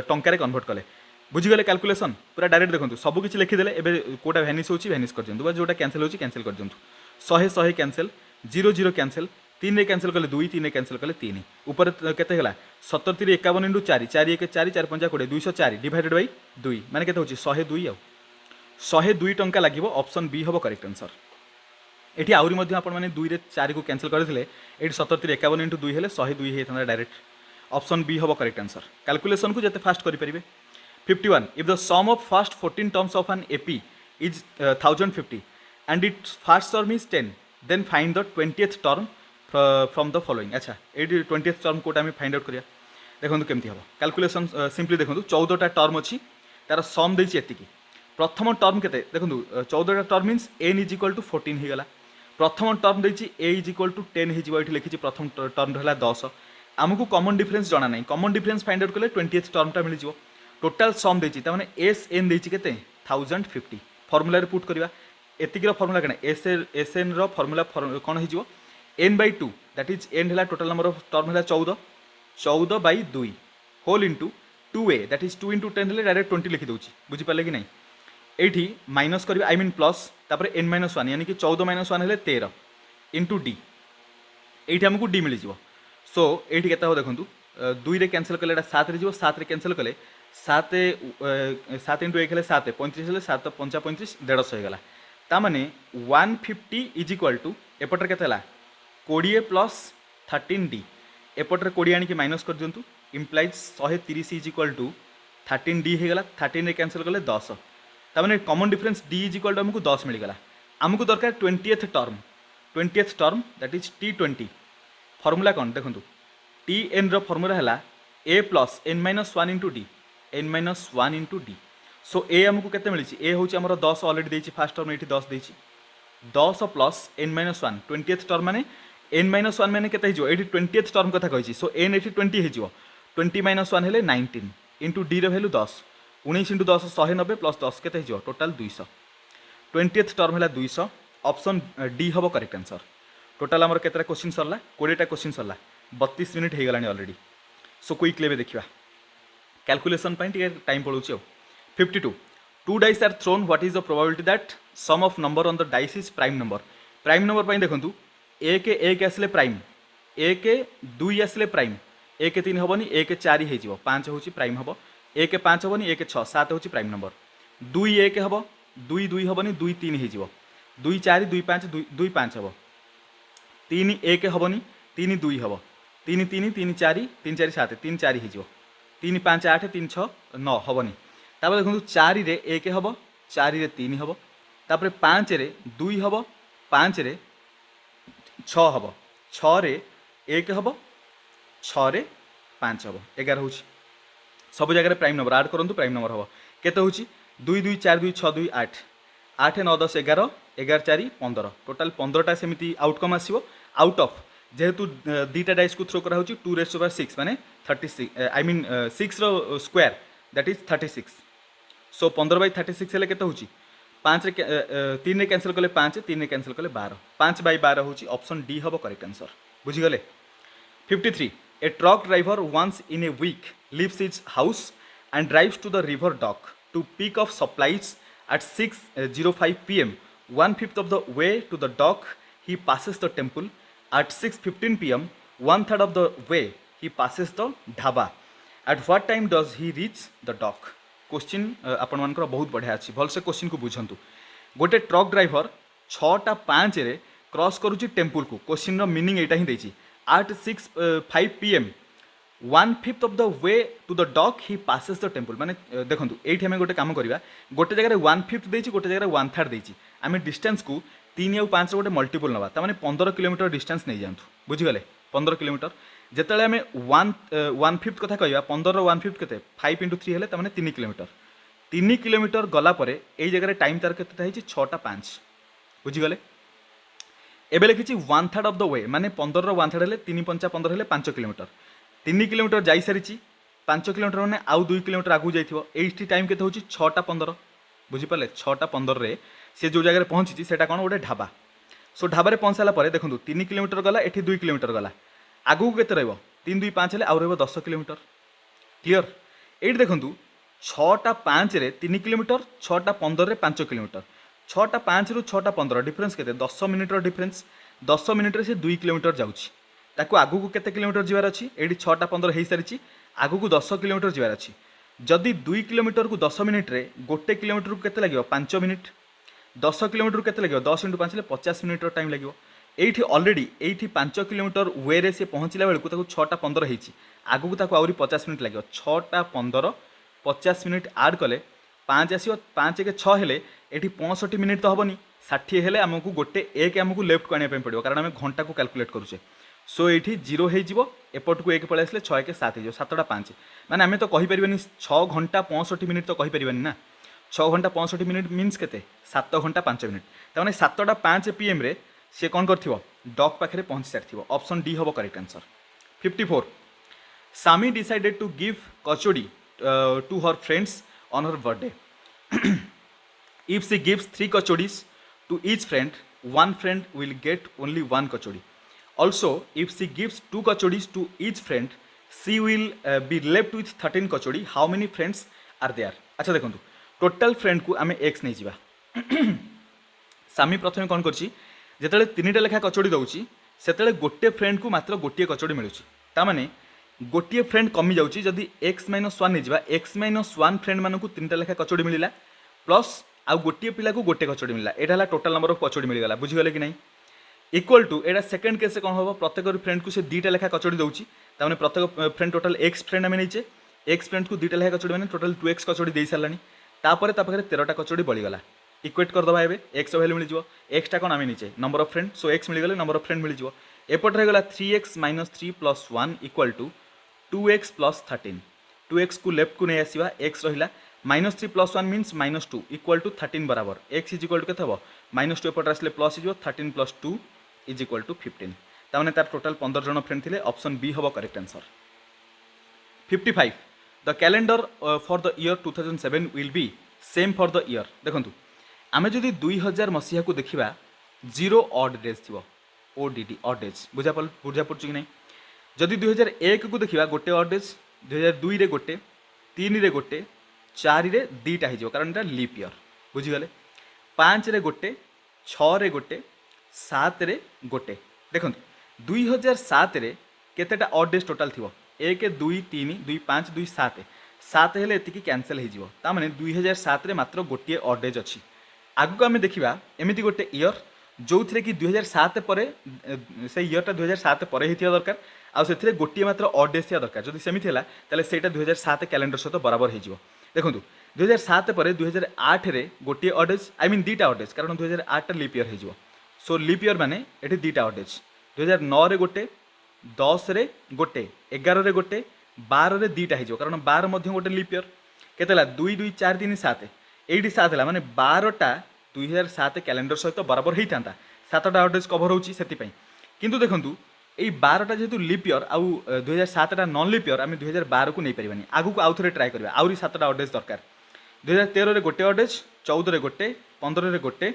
टंकार कन्वर्ट कले बुझीगले कैलकुलेसन पूरा डायरेक्ट देखो सब किसी लिखिदेले एबे कोटा भैनिश होची भैनिश कर दियंतु बा जोटा कैंसिल होची कैंसिल कर दियंतु 100 100 कैंसिल 0 0 कैंसिल 3 रे कैंसिल कले 2 3 रे कैंसिल कले 3 ऊपर केते होला 77 रे 51 इंटू 4 4 1 4 4 5 20 204 डिवाइडेड बाय 2 माने केते होची 102 आ 102 टंका लागिवो ऑप्शन बी हबो करेक्ट आंसर एठी आउरी मध्ये आपण माने 2 रे 4 को कैंसिल करथिले एठी 77 रे 51 इंटू 2 हेले 102 हेथना डायरेक्ट ऑप्शन बी हबो करेक्ट आंसर कैलकुलेशन को जते फास्ट करि परिबे 51 if the sum of first 14 terms of an AP is 1050 and its first term is 10 then find the 20th term from the following अच्छा ये 20th term Kota में find out करिया देखो केमती हम कैलकुलेशन सिंपली देखो 14टा टर्म अच्छी तार सम देछि एतिकी प्रथम टर्म केते देखो 14टा term means n is equal to 14 हो गला प्रथम टर्म देछि a इज इक्वल टू 10 हो जिवो एठी लिखिछि प्रथम टर्म रहला 10 हमकु कॉमन डिफरेंस जाना नहीं कॉमन डिफरेंस फाइंड आउट कले 20th टर्म टा मिल जिवो टोटाल सम देछि त माने एन देछि केते 1050 फार्मूला रे पुट करबा एतिकीर फार्मूला कने एन रो फार्मूला कोन हो जिवो n/2 दैट इज n हला टोटल नंबर ऑफ टर्म हला 14/2 whole into 2a that is 2 into 10 हले डायरेक्ट 20 लिखि दोछि बुझि पाले कि नहीं एठी माइनस करबा आई मीन प्लस तापर n-1 यानी कि 14 - 1 हले 13 इंटू d एठी हमकु d मिल जिवो सो एठी केता हो देखंतु 2 रे कैंसिल कले एटा 7 रे जिवो 7 रे कैंसिल कले 7 इंटू 1 हेले 7 35 हेले 7 5 35 150 हो गला ता माने 150 इज इक्वल टू एपटर केते हला 20 प्लस 13d एपटर 20 आनी कि माइनस कर दियंतु implies 130 is equal to 13d हो गला 13 रे कैंसिल कले 10 ता माने common difference d is equal to हमको 10 मिल गला हमको दरकार 20th term that is t20 formula कोन देखंतु tn रो फार्मूला हला a plus n-1 into d n-1 into D so ए आमको केते मिली ए हूँ आम 10 अलरेडी देछि फास्ट टर्म ये 10 देछि 10 प्लस n-1 20th टर्म माने n-1 माने केते हिजो एठी 20th टर्म कथा कहिछि सो n एठी 20 हिजो 20 - 1 हेले 19 इंटू d रो वैल्यू 10 19 इंटू 10 190 प्लस 10 केते हिजो टोटल 200 20th टर्म हला 200 ऑप्शन डी हबो करेक्ट आंसर टोटल हमर केतरा क्वेश्चन सरला 20टा क्वेश्चन सरला 32 मिनिट हे गलानी ऑलरेडी सो क्विक लेबे देखिबा कैलकुलेशन टाइम पड़ू 52 2 dice are thrown what is the probability that sum of number on the dice is prime number देखु 1 आसले प्राइम 1 2 आसले प्राइम 1 3 हेनी 1 4 हो 5 हूँ प्राइम हम 1 5 हेनी 1 6 7 हूँ प्राइम नंबर 2 1 हम 2 2 हेनी 2 3 हो 2 4 2 5 2 5 हम 3 1 हेनी 3 2 हम 3 3 3 4 3 4 7 3 4 हो 3 5 8 3 6 9 हेनी तापर देखो 4 रे 1 हम 4 रे 3 हम तापर 5 रे 2 हम 5 रे 6 हम 6 रे 1 हम 6 रे 5 हम 11 हूँ सब जगह प्राइम नंबर आड करूँ प्राइम नंबर हम केते हूँ 2 2 4 2 6 2 8 8 9 10 11 11 4 15 टोटाल 15टा सेमती आउटकम आसो आउट ऑफ जेहेतु दीटा डाइस को थ्रो करा 2⁻6 माने 36 आई मीन 6 रो स्क्वायर दैट इज 36 सो 15/36 हेले केते होची 5 रे 3 रे कैंसिल कले 5 3 रे कैंसिल कले 12 5/12 होची ऑप्शन डी हबो करेक्ट आंसर बुझी गले 53 a truck driver once in a week leaves his house and drives to the river dock to pick up supplies at 6:05 pm 1/5 of the way to the dock he passes the temple at 6:15 pm 1/3 of the way he passes the dhaba at what time does he reach the dock question आपण मानकर बहुत बढ़िया अच्छी भल से question को बुझंतु गोटे truck driver 6:05 रे क्रॉस करूची टेम्पल को question row meaning Etah he देची at 6:05 pm 1/5 of the way to the dock he passes the temple माने देखंतु एठी हमें गोटे काम करिवा गोटे जगह 1/5 देची गोटे जगह 1/3 देची आमे डिस्टेंस को 3 और 5 रो गोटे मल्टीपल नबा त माने 15 किलोमीटर डिस्टेंस नै जानतु बुझी गले 15 किलोमीटर जिते आम 1/5 कथा कह 15 1/5 के 5 × 3 है मैंने 3 किलोमीटर 3 किलोमीटर गलापर यही जगह टाइम तार के 6:05 बुझीगले। एबे लिखी 1/3 ऑफ द वे माने 15 1/3 है 3 × 5 15 है 5 किलोमीटर 3 किलोमीटर जाई सारी 5 किलोमीटर मैंने आउ 2 किलोमीटर आगू जाइए ये टाइम के 6:15 बुझीपारे 6:15 सी जो जगह पहुँची से कौन गोटे ढाबा। सो ढाबा पहुँच सारापर देखो 3 किलोमीटर गला ये 2 किलोमीटर गला आगू के 3 2 5 आउ रहा 10 किलोमीटर क्लीयर। ये देखूँ 6:05 3 किलोमीटर 6:15 5 किलोमीटर 6:05 ରୁ 6:15 डिफरेन्स के 10 मिनिट डिफरेन्स 10 मिनिट्रे से 2 किलोमीटर जाऊँगी आगू को केते किलोमीटर जीवार अच्छी ये 6:15 हो सारी आगू को 10 किलोमीटर जीवार अच्छी जदि 2 किलोमीटर को 10 मिनिट्रे गोटे किलोमीटर को केते लगे 5 मिनिट 10 किलोमीटर केते लगे 10 × 5 50 मिनिट टाइम लगे ये अलरेडी ये 5 किलोमीटर वे रे से पहुँचला बेलू 6:15 होती आगू को आहरी 50 मिनिट लगे 6:15 50 मिनिट आड कले 5 आस 5 के 6 हेले ये 65 मिनिट तो हेनी 60 हेले आमको गोटे एक आमको लेफ्ट को आने पड़ो कारण आम घंटा को कैलकुलेट करुचे। सो ये 0 हो एपट को 1 पलि आसले 6 के 7 हो 7:05 माने आम तो कहीपर 6 घंटा 65 मिनिट तो कहीपर ना 6 घंटा 65 मिनिट मीन्स के 7 घंटा 5 मिनिट तमें 7:05 PM रे सी कौन कर डॉक पाखे पहुँची सारी ऑप्शन डी हम correct answer. 54 Sami decided to give kachori to her friends on her birthday. If she gives 3 kachodis to each friend, one friend will get only 1 kachodi. Also, if she gives 2 kachodis to each friend, she will be left with 13 kachodi. How many friends are there? अच्छा देखो total friend को आम x नहीं जावा सामी प्रथम कौन करछि जेतेले 3टा लेखा कचोड़ी दउछि सेतेले गोटे फ्रेंड को मात्र गोटे कचोड़ी मिलुछि तामाने गोटे फ्रेंड कमी जाऊँगी जदि x - 1 नहीं जावा x - 1 फ्रेंड मानक 3टा लेखा कचोड़ी मिलला प्लस आउ गोटे पिला को गोटे कचोड़ी मिलला एटा हला टोटाल नंबर ऑफ कचोड़ी मिलगला बुझीगले कि नहीं equal to Etah second case कौन हम प्रत्येक फ्रेंड को से 2टा लेखा कचोड़ी दउछि ताने प्रत्येक फ्रेंड टोटाल x फ्रेंड आम नहींचे x फ्रेंड को 2टा लेखा कचोड़ी मैंने टोटाल 2x कचोड़ी दे सारानी तापर ता पाखे 13टा कचोड़ी बळीगला इक्वेट करदबा एबे x वैल्यू मिल जिवो x टा कोन आम नीचे number of friend so x मिलगले नंबर ऑफ फ्रेंड मिल जिवो एपट रहगला 3x - 3 + 1 equal to 2x + 13 2x को लेफ्ट को नहीं आसवा x रहा -3 + 1 मीन्स -2 इक्वल टू 13 बराबर x इज इक्वल टू के -2 एपट आसले प्लस हो 13 + 2 इज इक्वल टू 15 ताने तार टोटाल 15 जन फ्रेंड थे ऑप्शन बी हम correct answer. 55 the calendar for the year 2007 will be same for the year देखो आम जदि 2000 मसीहा को देखा 0 ऑड डेज थी ODD ऑड डेज बुझा पड़छ कि नहीं जदि 2001 को देखा गोटे ऑड डेज 2002 रे गोटे 3 रे गोटे 4 रे 2टा हो कारण एटा लीप ईयर बुझीगले 5 रे गोटे 6 रे गोटे 7 रे गोटे देखो 2007 रे केतेटा ऑड डेज टोटाल थी 1 2 3 2 5 2 7 7 हेले एतिकी कैंसल हो तामाने 2007 रे मात्र गोटे ऑड डेज अच्छी आगु आम देखा एमती गोटे ईयर जो थे कि 2007 पर से ईयरटा 2007 पर ही दरकार आउ से गोटे मात्र ऑड डेज थी दरकार जब सेमती है ताले सेटा 2007 कैलेंडर सहित बराबर हो देखो 2007 पर 2008 रे गोटे ऑड डेज आई मीन 2टा ऑड डेज कारण 2008 लीप ईयर हो सो लीप ईयर माने ये 2टा ऑड डेज 2009 रे गोटे 10 रे गोटे 11 रे गोटे 12 रे 2टा हो कारण 12 मध्य गोटे लीप ईयर केते 2 2 4 3 7 एटी 7 है माने 12टा 2007 कैलेंडर सहित बराबर होता 7टा ऑड डेज कभर होची किंतु देखो यही 12टा जेहेतु लीप ईयर आउ 2007टा नॉन लीप ईयर आम 2012 को नहीं पारिबानी आगु को आउ थे ट्राए करबा आउरी 7टा ऑड डेज दरकार 2013 रे गोटे ऑड डेज 14 रे गोटे 15 रे गोटे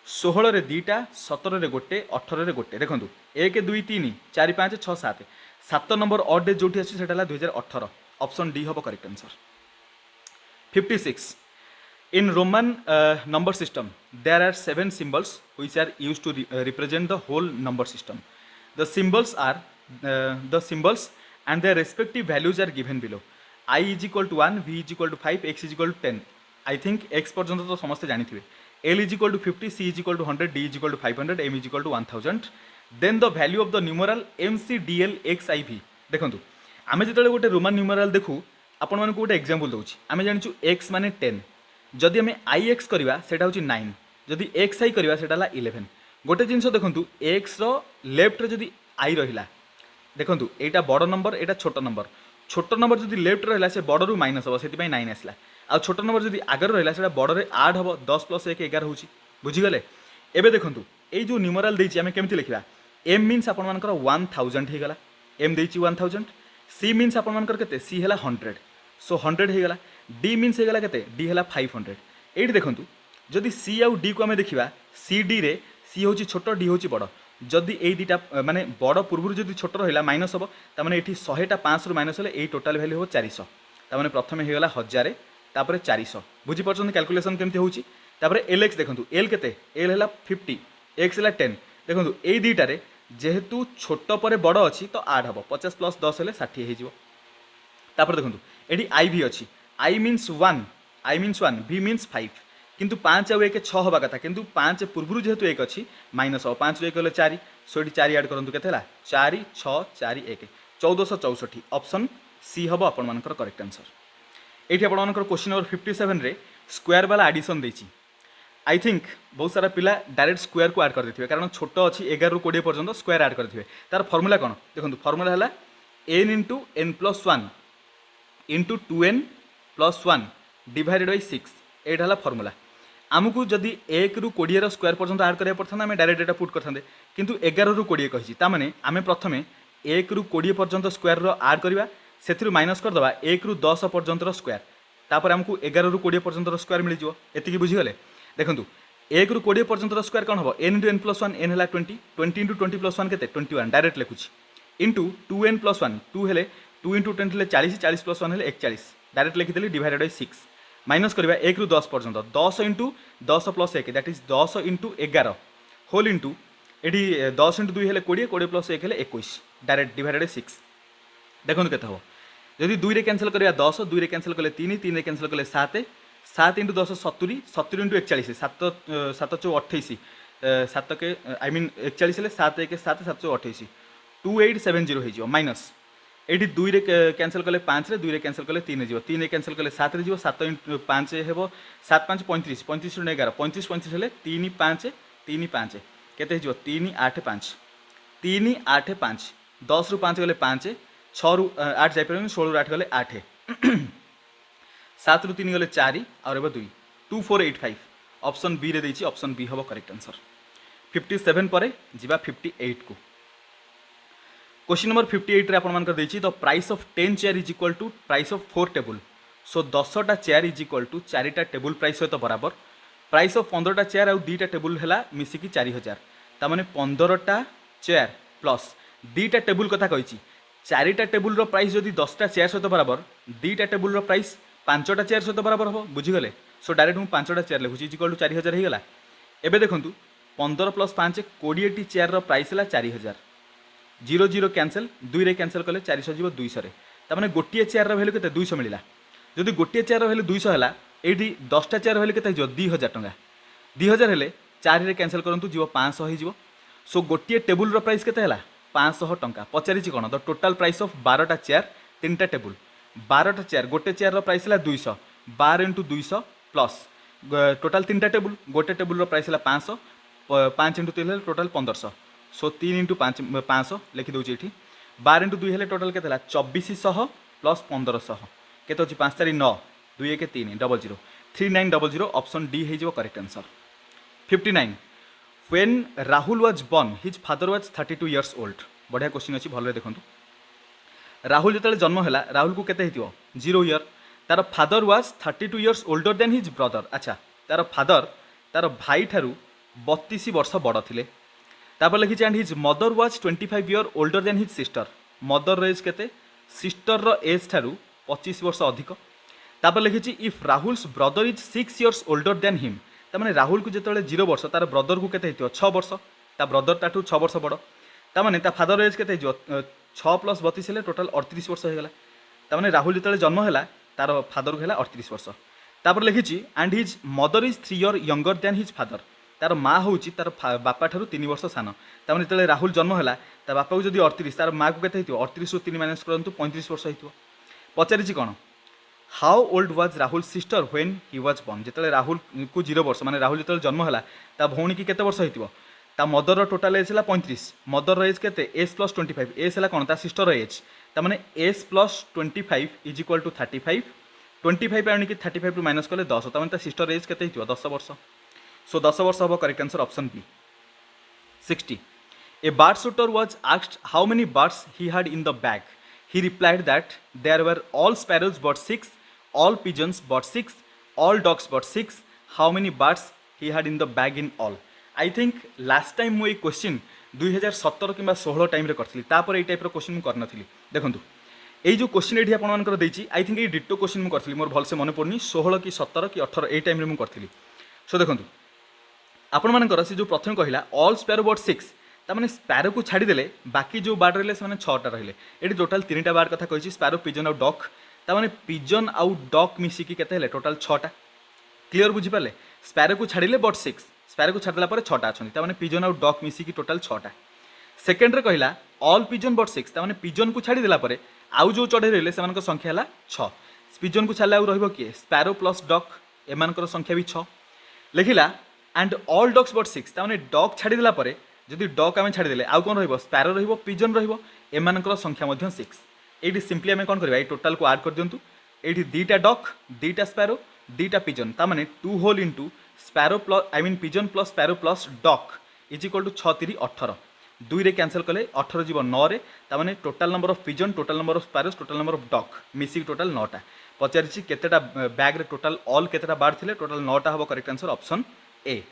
16 रे 2टा 17 रे गोटे 18 रे गोटे देखो 1 2 3 4 5 6 7 7 नंबर ऑड डेज जो अच्छी से 2018 ऑप्शन डी हम correct answer. 56 In Roman number system, there are 7 symbols which are used to represent the whole number system. The symbols and their respective values are given below. I is equal to 1, V is equal to 5, X is equal to 10. I think X पर्यंत तो समस्ते जानी थे. L is equal to 50, C is equal to 100, D is equal to 500, M is equal to 1000. Then the value of the numeral MCDL XIV. देखो आम जो गोटे Roman न्यूमेराल देखू आपण मानक गोटे एग्जांपल दूची आम जानिछु x माने 10 जदि आम ix करवा सेटा होची 9 जदि xi करवा सेटा ला 11 गोटे जिनस देखंतु x रो लेफ्ट रे जदि i रहिला देखो यहाँ बड़ नंबर यहाँ छोट नंबर जब लेफ्ट रहा से बड़ रू माइनस हम से 9 आसला आ छोट नंबर जब आगर रहा से बड़े आड हम 10 + 1 11 हो बुझीगले। एवं देखो ये जो न्यूमराल देती आम केमी लिखा एम मीन्स आप 1000 होगा एम देती 1000 सी मीन्स आपके सी है 100 सो 100 होगा डी मीन्स होगा के डी है 500 ये देखो जदि सी आउ डी को आम देखा सी डी रे सी हूँ छोट डी हूँ बड़ जदि ये दुटा माने बड़ पूर्व जब छोट रहा माइनस हम तमें ये 100टा 500 माइनस हेल्ले ये टोटाल भैल्यू हम 400 तमें प्रथम होगा 1000 तापर 400 बुझीपार कैलकुलेसन केमती होपर एल एक्स देखो एल के एल है 50 एक्स है 10 देखो ये दुटारे जेहेतु छोट पर बड़ अच्छी तो आड हम 50 + 10 है 60 होपर देखो ये आई भी अच्छी आई मीन्स 1 भी मीन्स 5 किंतु 5 आउ 1 6 हवा कथा किंतु 5 पूर्व जेहेतु 1 अच्छी माइनस हम 5 रू 1 गले 4 सो ये 4 आड करूँ के 4 6 4 1 1464 ऑप्शन सी हम आपर करेक्ट आंसर। ये आपर क्वेश्चन नंबर 57 रे स्क्वायर वाला एडिशन देती आई थिंक बहुत सारा पिला डायरेक्ट स्क्वायर को आड कर देते कारण छोट अच्छी 11 रू 20 पर्यंत स्क्वायर आड करते तार फर्मूला कौन देखो फर्मूला है n × n+1 × 2n + 1 divided by 6 यहाँ है फर्मूला आमको जदि 1 रू 20 स्क्वायर पर्यंत आड करा पड़ता आम डायरेक्ट एटा पुट करते किंतु 11 रू 20 कही ताने आम प्रथम 1 रू 20 पर्यंत स्क्वायर आड करवा से माइनस करदे 1 रू 10 पर्यंत स्क्वायर तापर आमको 11 रू 20 पर्यंत स्क्वायर मिल जाए एति बुझीगले। देखो 1 रू 20 पर्यंत स्क्वायर कौन हम n × n+1 n है 20 20 × 20 + 1 के 21 डायरेक्ट लिखुची इंटू 2n+1 2 है 2 × 10 है 40 40 + 1 है 41 डायरेक्ट लिखिदेली डिवाइडेड बाय 6 माइनस करवा 1 रू 10 पर्यंत 10 × 10 + 1 दैट इज 10 × 11 होल इंटू ये 10 × 2 है 20 20 + 1 है 21 डायरेक्ट डिवाइडेड बाय 6 देखो के हम जदि 2 रे कैंसिल करवा 10 2 रे कैंसिल कले 3 3 रे कैंसिल कले 7 7 × 10 70 70 × 41 7 7 चौ 28 7 के आई मीन 41 है 7 1 7 7 चौ 28 2870 हो माइनस ये 2 रे कैंसिल कले 5 रे 2 रे कैंसिल कले 3 हो 3 रे कैंसिल कले 7 रे 7 × 5 हे 7 5 35 35 × 11 35 35 हेले 3 5 3 5 केते हो 3 8 5 3 8 5 10 रू 5 गले 5 6 रू 8 जापर 16 रू 8 गले 8 7 रू 3 गले 4 और 2 2485 ऑप्शन बी रे देछि ऑप्शन बी हम करेक्ट आंसर। 57 पर जीवा 58 को क्वेश्चन नंबर 58 रे आपन देछि the price of 10 chair is equal to price of 4 table so 10टा चेयर इज इक्वल टू 4टा टेबल प्राइस सहित बराबर प्राइस ऑफ 15टा चेयर आउ 2टा टेबल है मिसिकी 4000 तामाने 15टा चेयर प्लस 2टा टेबल कथा कही 4टा टेबल रो प्राइस जदि 10टा चेयर सहित बराबर 2टा टेबल रो प्राइस 5टा चेयर सहित बराबर हम बुझीगले सो डायरेक्ट मुझे 5टा चेयर लिखुची इज इक्वल टू 4000 होगा। एबे देखो 15 + 5 20टी चेयर रो प्राइस है 4000 0 0 कैंसल 2 रे कैंसल कले 400 जीव 200 रे तामाने गोटे चेयर रो वैल्यू केते 200 मिला जदि गोटे चेयर रो वैल्यू 200 हैला एठी 10टा चेयर वैल्यू केते हो 2000 टंका 2000 हेले 4 रे कैंसल करंतु जीव 500 हो जीव सो गोटे टेबल रो प्राइस केते हैला 500 टंका पचारिछि कोन द टोटल प्राइस ऑफ 12टा चेयर 3टा टेबल 12टा चेयर गोटे चेयर रो प्राइस है 200 12 × 200 प्लस टोटल 3टा टेबल गोटे टेबल रो प्राइस है 500 5 × 3 टोटल 1500 सो 3 × 5 500 लिखि दउछि एठी 12 × 2 हेले टोटल केते हला 2400 प्लस 1500 केते होछि 5 4 9 2 1 3 00 3900 ऑप्शन डी हे जो correct answer. 59 when Rahul was born his father was 32 years old बढ़िया क्वेश्चन अछि भले देखंतु राहुल जतले जन्म हैला राहुल को केते हेतियो 0 इयर तार father was 32 years older than his brother अच्छा तार फादर तार भाई ठारू 32 वर्ष बड़ थिले तापर लिखी and his mother was 25 year older than his sister mother age केते सिस्टर रो एज ठारू 25 वर्ष अधिक तापर लिखी if Rahul's brother is 6 years older than him तामाने राहुल को जिते 0 वर्ष तार ब्रदर को केते हेतियो 6 वर्ष ता ब्रदर ताठू 6 वर्ष बड़ तामाने ता फादर एज केते जो 6 + 32 हेले टोटल 38 वर्ष होगला तामाने राहुल जिते जन्म हैला तार फादर को हैला 38 वर्ष तापर लिखी and his mother is 3 year younger than his father तार माँ हूँ तार बापा ठारू 3 वर्ष सान तामाने जिते राहुल जन्म हैला ता बापा को जदि 38 तार माँ को केते हेतियो 38 ରୁ 3 माइनस करंतु 35 वर्ष हेतियो पचारिछि कोन how old was Rahul sister when he was born जिते राहुल को 0 वर्ष माने राहुल जिते जन्म हैला ता भौणी की केते वर्ष हेतियो ता मदर टोटाल एज है 35 मदर एज के एस प्लस 25 एस है कौन ता सिस्टर एज ताने S plus 25 is equal to 35 25 आने कि 35 माइनस कले 10 ताने ता सिस्टर एज के 10 वर्ष सो 10 वर्ष हम correct answer option B 60 A bird shooter was asked how many birds he had in the bag. He replied that there were all sparrows but 6, all pigeons but 6, all dogs but 6. How many birds he had in the bag in all? I think last time मुझे question 2017 कि 16 time करी तापर ये type question मुझे देखूँ ये जो question ये आपर देती आई थिंक ये डिटो क्वेश्चन मुझे मोर भलसे मन पड़नी 16 कि 17 कि 18 ये टाइम मुझे सो देखो आपण मानकर से जो प्रथम कहला ऑल स्पैरो बट 6 ताने स्पैरो को छाड़ीदे बाकी जो बार्ड रही है 6टा रही ये टोटाल 3टा बार्ड कथा कही स्पैरो पिजन आउ डक ताने पिजन आउ डक मिसिकी केते टोटाल 6टा क्लीयर बुझीपारे स्पैरो को छाड़िले बट 6 स्पैरो को छाड़देला 6टा अच्छा ताने पिजन आउ डक मिसिकी टोटाल 6टा सेकेंड कहला ऑल पिजन बट 6 ताने पिजन को छाड़देला आउ जो चढ़ई रही से संख्या है 6 पिजन को छाड़े आउ किए स्पैरो प्लस डक एम संख्या भी 6 लिखिला एंड ऑल डक्स बट 6 ताने डक छाड़देला जदि डक आम छाड़देले आउ कौन स्पैरो पिजन रम संख्या 6 ये सिंपली आम कौन करवा टोटाल को आड कर दिंतु ये 2टा डक 2टा स्पैरो 2टा पिजन ताने 2 whole into sparrow plus I mean pigeon plus sparrow plus duck is equal to 6 3 18 2 रे कैंसल कले 18 जीव 9 रे ताने total number of pigeon total number of sparrows total number of duck मिसिक टोटाल 9टा पचारि केतेटा बैग रे टोटाल ऑल केतेटा बार्ड थिले टोटाल 9टा हबो correct answer option A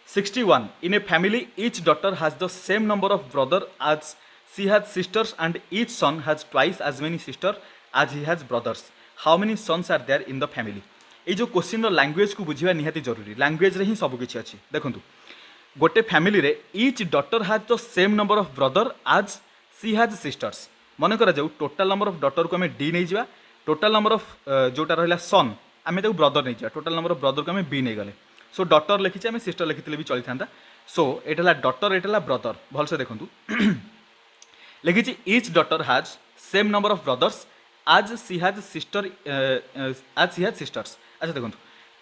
61 in a family each daughter has the same number of brother as she has sisters and each son has twice as many sisters as he has brothers. How many sons are there in the family? ये जो question language को बुझा निहाती जरूरी language रे ही सब किछि अछि देखंतु गोटे फैमिली रे each daughter has the same number of brother as she has sisters मन करा जाऊ टोटल नंबर ऑफ डॉटर को हमें डी नहीं जिवा टोटल नंबर ऑफ जोटा रहला सन आमे ताऊ ब्रदर नहीं जिवा टोटल नंबर ऑफ ब्रदर को हमें बी नहीं गले सो डॉटर लिखी आम सिस्टर लिखी भी चली था सो ये डॉटर ये ब्रदर भलसे देखूँ लिखी इच डॉटर हाज सेम नंबर ऑफ ब्रदर्स आज सी हाज सिस्टर आज सी हाज सिस्टर्स अच्छा देखो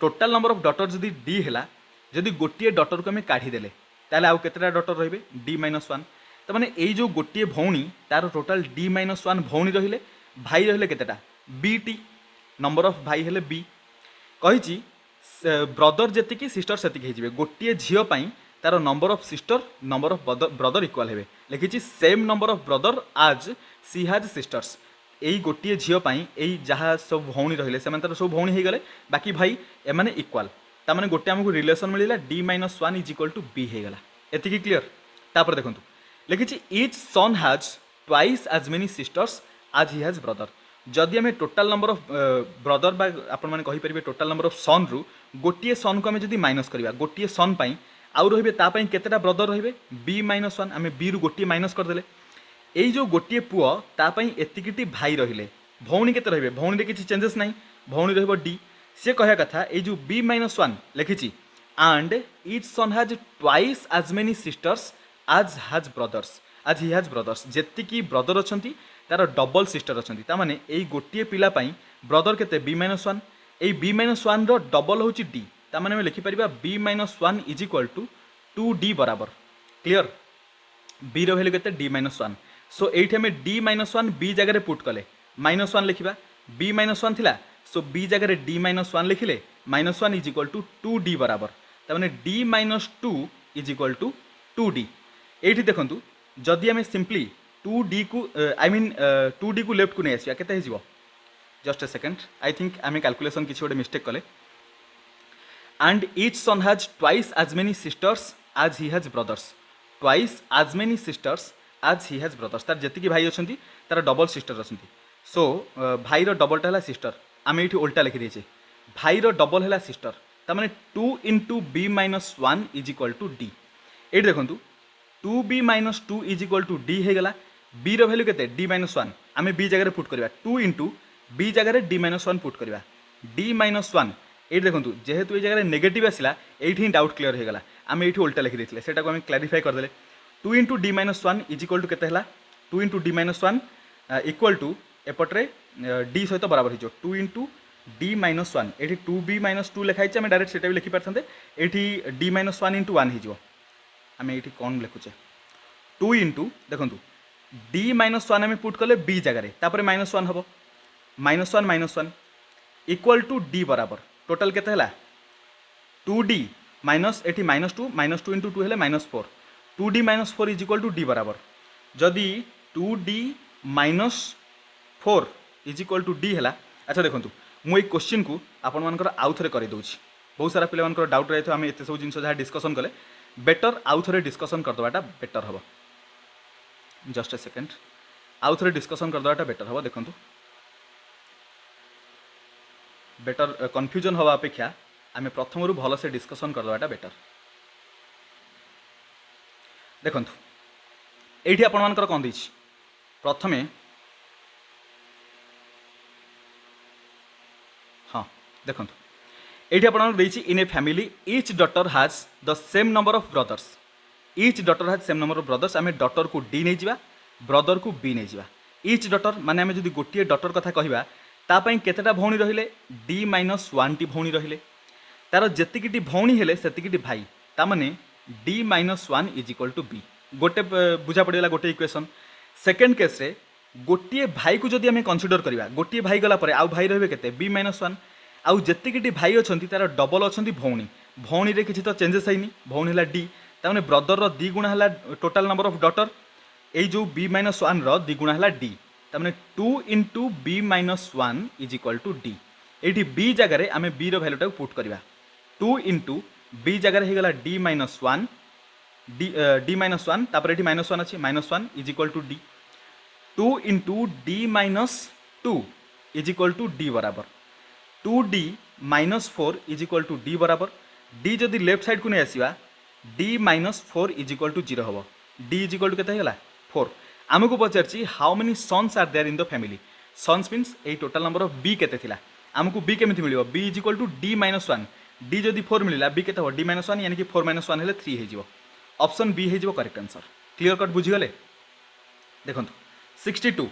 टोटाल नंबर ऑफ डॉटर जदि डी है जदि गोटे डॉटर को आम काढ़ीदेले ताले आउ केतेटा डॉटर रहिबे डी माइनस 1 तामाने एई जो गोटे भौणी तार टोटाल डी माइनस 1 भौणी रहिले भाई रहिले केतेटा बी टी नंबर ऑफ भाई हेले बी कहिची ब्रदर जी सिस्टर से गोटे झीपाई तार number of sister number of brother equal हे लिखी सेम नंबर ऑफ ब्रदर आज सी हाज सिस्टर्स यही गोटे झीपाई यही जहाँ सब भौणी रही से सब भौणी हो गले बाकी भाई एमाने इक्वाल तामाने गोटे आमको रिलेसन मिलला D minus 1 is equal to B हो गला एतिकी क्लीयर तापर देखो लिखी इच सन हाज twice as many sisters as ही हाज ब्रदर जदि आम टोटाल नंबर ऑफ ब्रदर बा आपण माने कहि परिबे टोटाल नंबर ऑफ सन रु गोटे सन को आम जदि माइनस करबा गोटे सन पई आउ रहिबे ता पई केतेटा ब्रदर रहिबे बी माइनस 1 आम बी रु गोटे माइनस कर देले एई जो गोटे पुओ ता पई एतिकिटी भाई रहिले भौणी केते रहिबे भौणी रे किछि चेंजेस नाही भौणी रहिबो डी से कहया कथा एई जो बी माइनस 1 लिखिछि and each son has twice as many sisters as has brothers as he has brothers जेतिकी ब्रदर अछंती तार डबल सिस्टर अछंती ता माने एई गोटे पिला पई ब्रदर केते बी माइनस 1 एई बी माइनस 1 रो डबल होची डी ता माने लिखि परिबा B minus 1 is equal to 2d बराबर क्लियर बी रो वैल्यू केते डी माइनस 1 सो एठी हमें डी माइनस 1 बी जगह रे पुट कले माइनस 1 लिखिबा बी माइनस 1 थिला सो बी जगह रे डी माइनस 1 लिखिले minus 1 is equal to 2d बराबर ता माने D minus 2 is equal to 2d एठी देखंतु जदि हमें सिंपली 2d को आई मीन 2d को लेफ्ट को नहीं आसिया केते हिजिवो just a second I think आम कैलकुलेशन किसी गोटे मिस्टेक कले and each son has twice as many sisters as he has brothers twice as many sisters as he has brothers तार जेतिकी भाई अछंती तार डबल सिस्टर अछंती सो भाई रो डबलटा हला सिस्टर आम ये उल्टा लिखि देछे भाई रो डबल हला सिस्टर ता माने 2 into B minus 1 is equal to D ये देखंतु 2b minus 2 is equal to D हो गला बी रो वैल्यू केते डी माइनस 1 आम बी जगह पुट करवा 2 इंटू बी जगह डी माइनस 1 पुट करवा डी माइनस 1 ये देखो जेहेतु ये जगह नेगेटिव आसला ये डाउट क्लियर हो गला आम ये उल्टा लिखी देते से क्लारिफाई करदे 2 into D minus 1 is equal to केते 2 into D minus 1 equal to एपट्रे डी सहित बराबर हो 2 इंटू डी माइनस 1 ये 2b माइनस 2 लिखाई आम डायरेक्ट से भी लिखि पारते ये डी माइनस 1 इंटू 1 हो आम ये कौन लिखुचे 2 इंटू देखो डी माइनस वन आम पुट कले बी जगार तापर माइनस वन हम minus one equal to D बराबर टोटाल केते हला 2d minus eighty minus two into two है -4 2d minus 4 is equal to D बराबर जदि 2d minus 4 is equal to D है। अच्छा देखो मुझे क्वेश्चन को आपण मानकर आउ थे कर दूँ बहुत सारा पिला मानकर डाउट रही आम एत सब जिन जहाँ डिस्कसन कले बेटर आउ थे डिस्कसन करदेवाटा बेटर हम जस्ट ए सेकेंड आउ थे डिस्कसन करदेवाटा बेटर हम देखो बेटर कन्फ्यूजन हवा अपेक्षा आम प्रथम रू भल से डिस्कसन करदेवाटा बेटर देखो ये आपण मानकर कौन देछि प्रथमे हाँ देखो ये आपण देछि in a family each daughter has the same number of brothers each daughter has same number of brothers आम डॉटर को डी नहीं जावा ब्रदर को बी नहीं जावा ईच डॉटर माने आम जदि गोटे डॉटर कथा कहवा तापाई केतेटा भौणी रहिले डी माइनस वन टी भौणी रहिले तार जेतिकिटी भौणी हेले सेतिकिटी भाई तामाने d minus one is equal to b गोटे बुझा पड़ेगा गोटे इक्वेशन सेकेंड केस रे गोटे भाई को जदि आम कनसीडर करवा गोटे भाई गला परे आउ भाई रहे केते बी माइनस वन आउ जेतिकिटी भाई अच्छी तार डबल अच्छी भौणी भौणी रे किछि तो चेंजेस हैनी भौणी है डी तामाने ब्रदर रो दी गुणा है टोटाल नंबर ऑफ डॉटर ए जो बी माइनस वन रो दी गुणा है डी तामाने 2 into B minus one is equal to D ये बी जगार आम बी रैल्यूटा पुट करवा 2 इंटू बी जगार हो गला d minus one d minus one तापर ये माइनस वन अच्छी minus one is equal to d 2 into D minus two is equal to D बराबर 2d minus 4 is equal to D बराबर d जदि left side को नहीं आसवा d minus 4 is equal to 0 हम डी इज इक्वल टू केते होला 4 आमको पचारछि how many sons are there in the family sons means a total number of b केते थिला आमको बी केमिति मिलियो b is equal to d minus one d जदि 4 मिलला बी केते हो डी माइनस वन यानी कि 4 माइनस वन हेले 3 हे जिवो ऑप्शन बी हे जिवो करेक्ट आंसर क्लियर कट बुझी गले देखंतु 62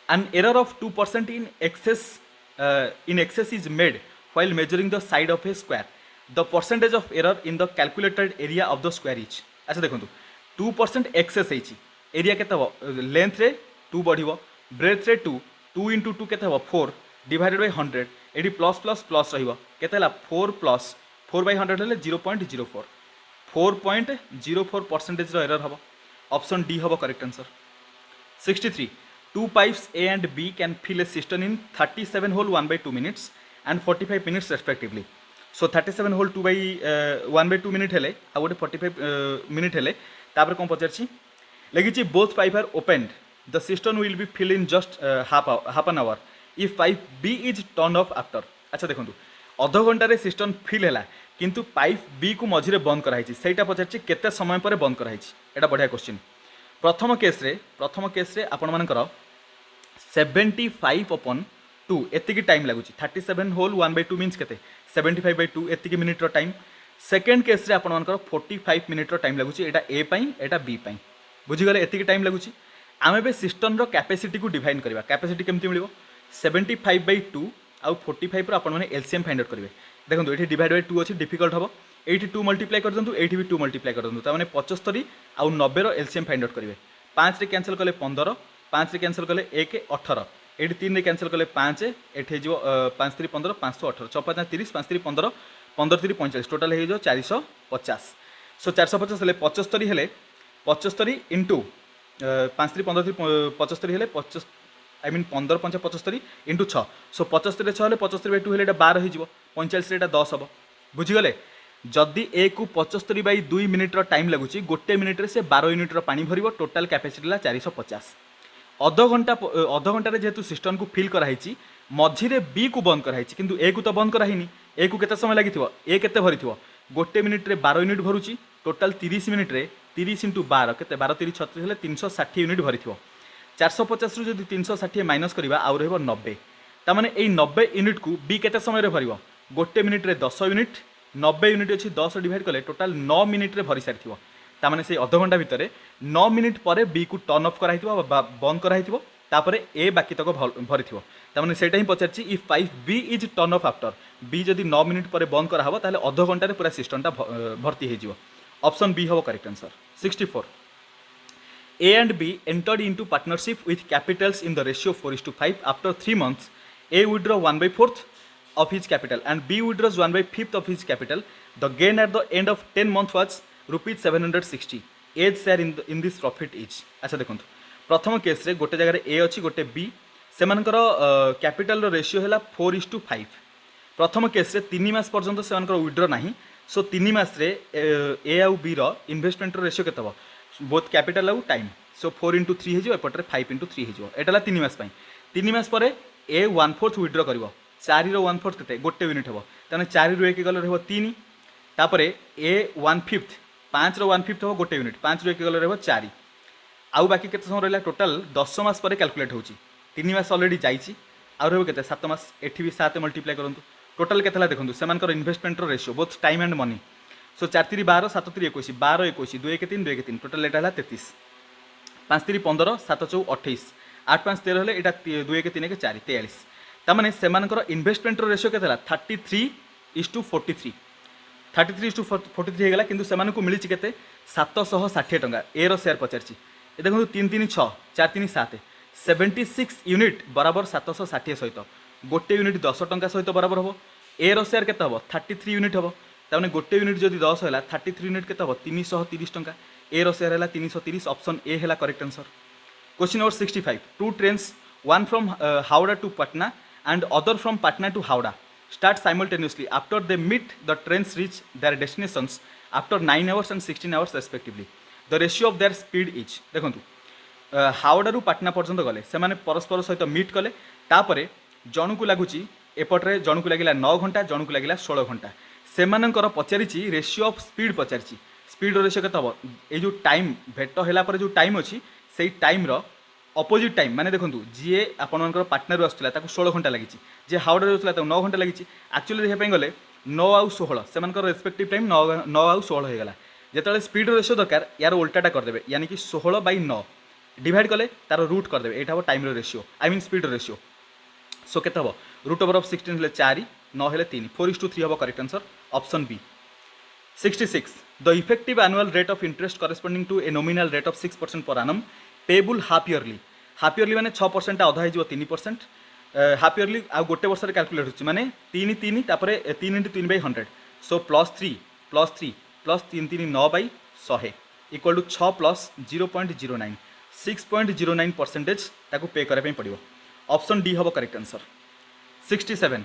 an error of 2% in excess is made while measuring the side of a square the percentage of error in the calculated area of the square is अच्छा देखो 2% excess है area केते हो length रे 2 बढ़िबो breath रे 2 2 इंटू 2 केते हो 4 divided by 100 AD plus plus plus रहिबो केते हला 4 प्लस 4 बाय 100 हेले 0.04 4.04% रो एरर हबो ऑप्शन डी हबो correct answer 63 two pipes A and B can fill a cistern in 37 hole 1 by 2 minutes and 45 minutes respectively so 37 hole 2 by 1 by 2 minute हेले आ गोटे 45 minute हेले तापर कोन पचरछि लगिछि both pipe are opened the cistern will be filled in just half an hour if pipe B is turned off after अच्छा देखंतु आधा घंटा रे system fill हैला किंतु पाइप बी को मझिरे बंद कराइछि सेटा पचरछि केते समय पर बंद कराइछि एटा बढ़िया क्वेश्चन प्रथम केस रे आपण मानकर 75/2 एतिकी टाइम लगुची 37 होल 1 by 2 मीन्स केते 75/2 एतिकी मिनिट रो टाइम सेकेंड केस रे आपण मानकर 45 मिनिट रो टाइम लगुची एटा ए पई एटा बी पई बुझी गले एतिकी टाइम लगुची आमे बे सिस्टम रो कैपेसिटी को डिफाइन करबा कैपेसिटी केमति मिलिबो 75/2 आउ 45 रो आपण माने एलसीएम फाइंड आउट करबे देखंतु एठी डिवाइड बाय 2 अछि डिफिकल्ट हबो एठी 2 मल्टीप्लाई कर दंतु एठी भी 2 मल्टीप्लाई कर दंतु ता माने 75 आउ 90 रो एलसीएम फाइंड आउट करबे 5 रे कैंसिल कले 15 5 रे कैंसिल कले 1 18 एठी 3 रे कैंसिल कले 5 एठी जो 5 3 15 518 6 5 30 5 3 15 15 3 45 टोटल हे जो 450 सो 450 हेले 75 हेले 75 इनटू 5 3 15 3 75 हेले 50 आई मीन 15 5 75 इनटू 6 सो 75 रे 6 हेले 75/2 हेले 12 हे जिवो 45 रे 10 हबो बुझी गले जदि ए को 75/2 मिनिट रो टाइम लगुची गोटे मिनिट रे से 12 यूनिट रो पानी भरिबो टोटल कैपेसिटी ला 450 अध घंटा रे जेतु सिस्टम को फिल कराइछि मझिरे बी को बंद कराइछि किंतु ए को तो बंद कराइनी ए को केते समय लागिथिबो ए केते भरिथिबो गोटे मिनिट रे 12 यूनिट भरुची टोटल 30 मिनिट रे 30 * 12 केते 12 3 36 हेले 360 यूनिट भरिथिबो 450 रु जदि 360 माइनस करबा आ रहबो 90 ता माने एई 90 यूनिट को बी केते समय रे भरिबो गोटे मिनिट रे 10 यूनिट 90 यूनिट अच्छी 10 डिवाइड कले टोटाल 9 मिनिट रे भरी सारी ताने से अध घंटा भितर 9 मिनिट पर बी को टर्न ऑफ कराई बंद कराई तापर ए बाकी तक भरी ताने सेटा ही पचारछि if pipe B is turn off after B जदि 9 मिनिट पर बंद करा हबो ताले अध घंटा रे पूरा सिस्टमटा भर्ती हे जिवो ऑप्शन बी हबो correct answer 64. A and B entered into partnership with capitals in the ratio 4:5. After 3 months, A withdraw 1/4 of his capital and B withdraws 1/5 of his capital. The gain at the end of 10 months was rupees 760. A's share in this profit is. अच्छा देखो प्रथम case रे गोटे जगह ए अच्छी गोटे B से capital ratio है 4:5. प्रथम केस रे 3 मास पर्यंत से विड्रो ना सो 3 मास रे ए आउ बी रो इन्वेस्टमेंट रेशियो केते हो बोथ कैपिटल आउ टाइम सो 4:3 हो एपटे 5:3 हो एटा 3 मास 3 मास पर ए 1/4 विड्रो कर 4 रो 1/4 केते गोटे यूनिट हो तेना 4 रू 1 गले 3 तापर ए 1/5 5 रो 1/5 हो गोटे यूनिट 5 रू 1 गले 4 आउ बाकी केते समय रहला टोटल 10 मास पर कैलकुलेट होची 3 मास ऑलरेडी जाईची आउ रहबो केते 7 मास एठी भी 7 मल्टीप्लाई करंतु टोटल केतला देखंतु सेमानकर investment ratio both time and money so 4 3 12 7 3 21 12 21 2 1 3 2 1 3 total एटा हला 33 5 3 15 7 4 28 8 5 13 हले एटा 2 1 3 1 4 43 ता माने सेमानकर इन्वेस्टमेंट रेशियो केतला 33:43 33:43 हेगला किंतु सेमान को मिली केते 760 टंका ए रो शेयर पचारची ए देखो 3 3 6 4 3 7 76 यूनिट बराबर 760 सहित गोटे यूनिट 10 टंका सहित बराबर हम ए रो शेयर केते हम 33 यूनिट हम ताने गोटे यूनिट जदि 10 है 33 यूनिट केते हम 330 टंका ए रो शेयर है 330 ऑप्शन ए है correct answer. Question number 65. Two trains one from Howrah to Patna and other from Patna to Howrah start simultaneously. After they meet, the trains reach their destinations after 9 hours and 16 hours respectively. The ratio of their speed is देखो हावड़ा रू पाटना पर्यंत गले से माने परस्पर सहित meet कले तापरे जन को लगुच एपटे जन को लगे 9 घंटा जन को लगे 16 घंटा से पचारि रेशियो ऑफ स्पीड पचारि स्पीड रेशियो के जो टाइम भेट है जो टाइम अच्छी से टाइम अपोजिट टाइम माने देखो जी आपण पाटना आसला 16 घंटा लगी जी हावड़ा रोला 9 घंटा लगी एक्चुअली देखापी गले 9 आउ 16 से रेस्पेक्टिव टाइम 9 आउ 16 होगा जिते स्पीड रेशियो दरकार यार उल्टाटा करदे यानी कि 16/9 डिवाइड कले तार रूट करदे यहाँ हम time ratio I mean speed ratio so के रूट ओवर ऑफ 16 हेले 4 9 हेले 3 4:3 हम correct answer option B. 66. The effective annual rate of interest corresponding to a nominal rate of 6% per annum payable half yearly माने 6% अधा हो 3% half yearly आ गोटे वर्ष calculate होची माने 3 3 तापरे 3 × 3/100 सो +3 + 3 3 9/100 इक्वल टू 6 + 0.09 6.09% ताकू पे करबे पड़िबो. ऑप्शन डी हबो correct answer. 67.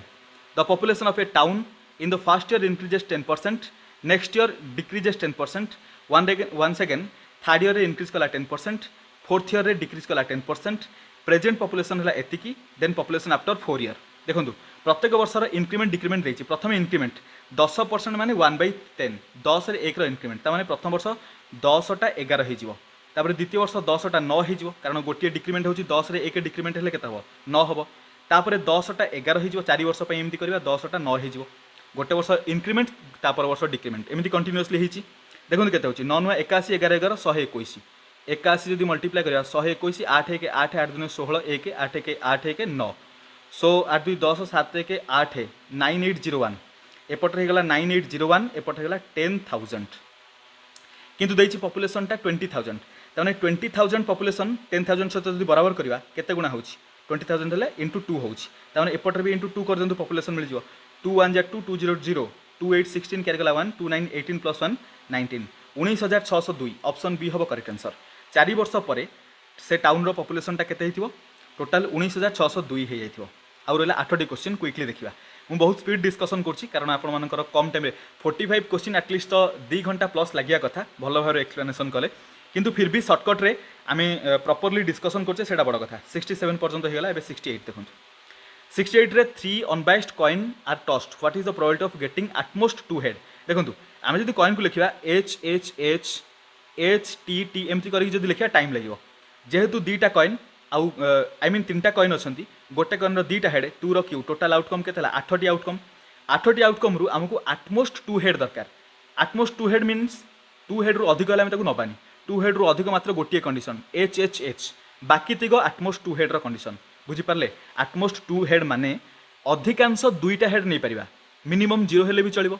The population of a town in the first year increases 10%, next year decreases 10%, once again third year increase कला 10%, fourth year decrease कला 10%, प्रेजेंट पॉपुलेशन है एतिकी देन पॉपुलेशन आफ्टर 4 ईयर. देखो प्रत्येक वर्षर increment decrement रही प्रथम increment 10% माने 1/10 10 रे 1 increment ताने प्रथम वर्ष 10टा 11 हो द्वितीय वर्ष 10टा 9 हो कारण गोटे डिक्रीमेंट होची 10 रे 1 डिक्रीमेंट हेले केता हो 9 हो तापर 10टा 11 हो 4 वर्ष पे एमती करबा 10टा 9 हो गोटे वर्ष इंक्रीमेंट तापर वर्ष डिक्रीमेंट एमती कंटिन्यूअसली होची. देखो केते होची 9 9 81 11 11 121 81 जब मल्टीप्लाई करा 121 8 1 8 8 2 16 1 8 1 8 1 9 सो 8 2 10 7 1 8 9801 एपटे होगा 9801 एपटे होगा 10,000 किंतु देछि पॉपुलेशन टा 20,000 ताने 20,000 पॉपुलेशन 10,000 सहित जब बराबर करवा केते गुणा होछि 20,000 हेले इंटू 2 होछि ताने एपटे भी इंटू 2 कर दंतु पॉपुलेशन मिल जिवो 2 1 2 2 0 0 2 8 16 कैरी गला 1 2 9 18 + 1 19 19,602 ऑप्शन बी हबो करेक्ट आंसर. 4 वर्ष पर से टाउन रो पॉपुलेशन टा केते हिथिबो टोटल 19,602 हे जाइथिबो. आउ रहला 8टी क्वेश्चन क्विकली देखिबा मु बहुत स्पीड डिस्कशन करछि कारण आपण मानकर कम टाइम रे 45 क्वेश्चन एटलिस्ट तो 2 घंटा प्लस लागिया कथा भलो भाबरे एक्सप्लेनेशन कले किंतु फिर भी शॉर्टकट रे आमे प्रॉपर्ली डिस्कशन करछे सेटा बड़ कथा. 67 पर्यंत हे गेला एबे 68 देखंतु 68 रे 3 unbiased coin are tossed what is the probability of getting at most 2 head. देखंतु आमे जदि कॉइन को लिखिबा H H H H T T एमती करी जदि लिखिया टाइम लागिवो जेहेतु 2टा कॉइन आउ आई मीन 3टा कॉइन अछंती गोटे कॉइन रो 2टा हेड 2 रो क्यू टोटल आउटकम केतेला 8टी आउटकम रु हमको एटमोस्ट 2 हेड दरकार. एटमोस्ट 2 हेड मीन्स 2 हेड रु अधिक हला हम ताकू नबानी 2 हेड रु अधिक मात्र गोटिए कंडीशन एच एच एच बाकी तिग एटमोस्ट 2 हेड रो कंडीशन बुझी पारले. एटमोस्ट 2 हेड माने अधिकांश 2टा हेड नहीं परिबा मिनिमम 0 हेले भी चलिबो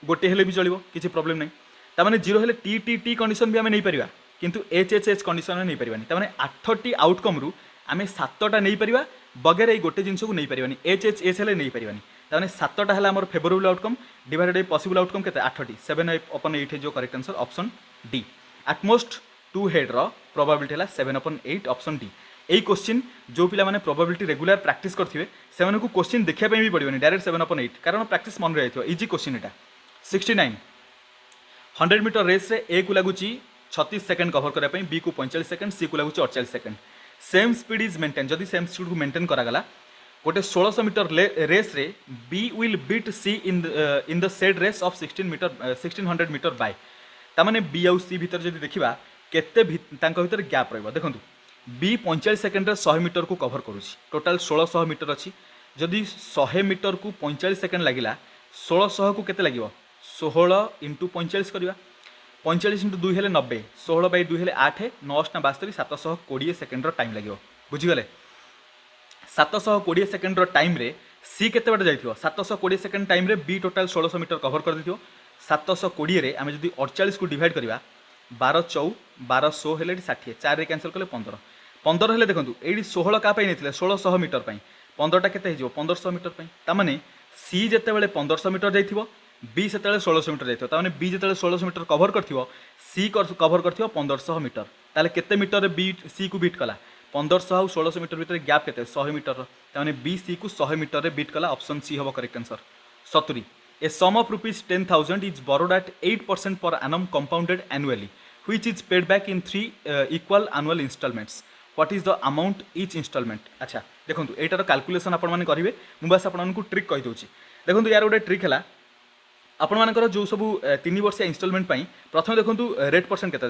गोटे हेले भी चलिबो किछि प्रॉब्लम नहीं तामाने जीरो हेले टी टी टी कंडीशन भी आम नहीं पारिबा किंतु एच एच एच कंडीशन नहीं पारिबानी तामाने 8टी आउटकम रु आम 7टा नहीं पारिबा बगैर ये गोटे जिनस को नहीं पारिबानी एच एच एच हेले नहीं पारिबानी तामाने 7टा है आमर favourable outcome divided by possible outcome केते 8टी 7/8 जो correct answer option D at most 2 head रो प्रोबेबिलिटी है 7/8 ऑप्शन डी यही क्वेश्चन जो पिला माने प्रोबेबिलिटी रेगुलर प्रैक्टिस करथिबे सेमाने को क्वेश्चन देखिया पे भी पड़िबनी डायरेक्ट 7/8 कारण प्रैक्टिस मन रहिथो इजी क्वेश्चन एटा 69 100 मीटर रेस रे ए को लगुची 36 सेकंड कवर करबा पई बी को 45 सेकंड सी को लगुची 48 second same speed is maintain जदी सेम स्पीड को मेंटेन करा गला गोटे 1600 मीटर रेस रे B will beat C in the said race of 1600 metre by तामाने बी आउ सी भीतर जदी देखिबा केते तांका भीतर गैप रहबो देखंतु बी 45 सेकंड 100 मीटर को कवर करुच्ची टोटाल 1600 मीटर अच्छी जदि 100 मीटर को 45 सेकंड लगिला 1600 को केते लगिवो 16 इंटू 45 करवा 45 इंटू 2 हेले 90 16 बाई 2 हेले 8 9 ना 72 720 सेकंड टाइम लगिवो बुझीगले 720 सेकंड टाइम रे सी केते बाटे जाइथिवो 720 सेकंड टाइम रे बी टोटाल 1600 मीटर कवर कर दिथिवो 720 रे आमे जदि 48 को डिवाइड करवा 12 4 12 100 हेले 60 4 रे कैंसिल कले 15 हेले देखंतु एडी 16 का पई नेथिले 1600 मीटर पई 15 टा केते हिजो 1500 मीटर पई तामाने सी जेते बेले 1500 मीटर जाइथिवो बी सेते 1600 मीटर जाइथिवो तामाने बी जेते 1600 मीटर कवर करथिवो सी कवर करथिवो 1500 मीटर ताले केते मीटर रे बी सी को बीट कला 1500 और 1600 मीटर भीतर गैप केते 100 मीटर तामाने बी सी को 100 मीटर रे बीट कला ऑप्शन सी हबो correct answer 70 a sum of rupees 10,000 is borrowed at 8% per annum compounded annually which is paid back in 3 equal annual installments what is the amount each installment अच्छा देखो एटार calculation आपण माने करिवे मु बस आपण को ट्रिक कहि दोची देखो यार गोटे ट्रिक है आपण मानकर जो सब 3 वर्ष इंस्टॉलमेंट पई प्रथम देखो रेट परसेंट केते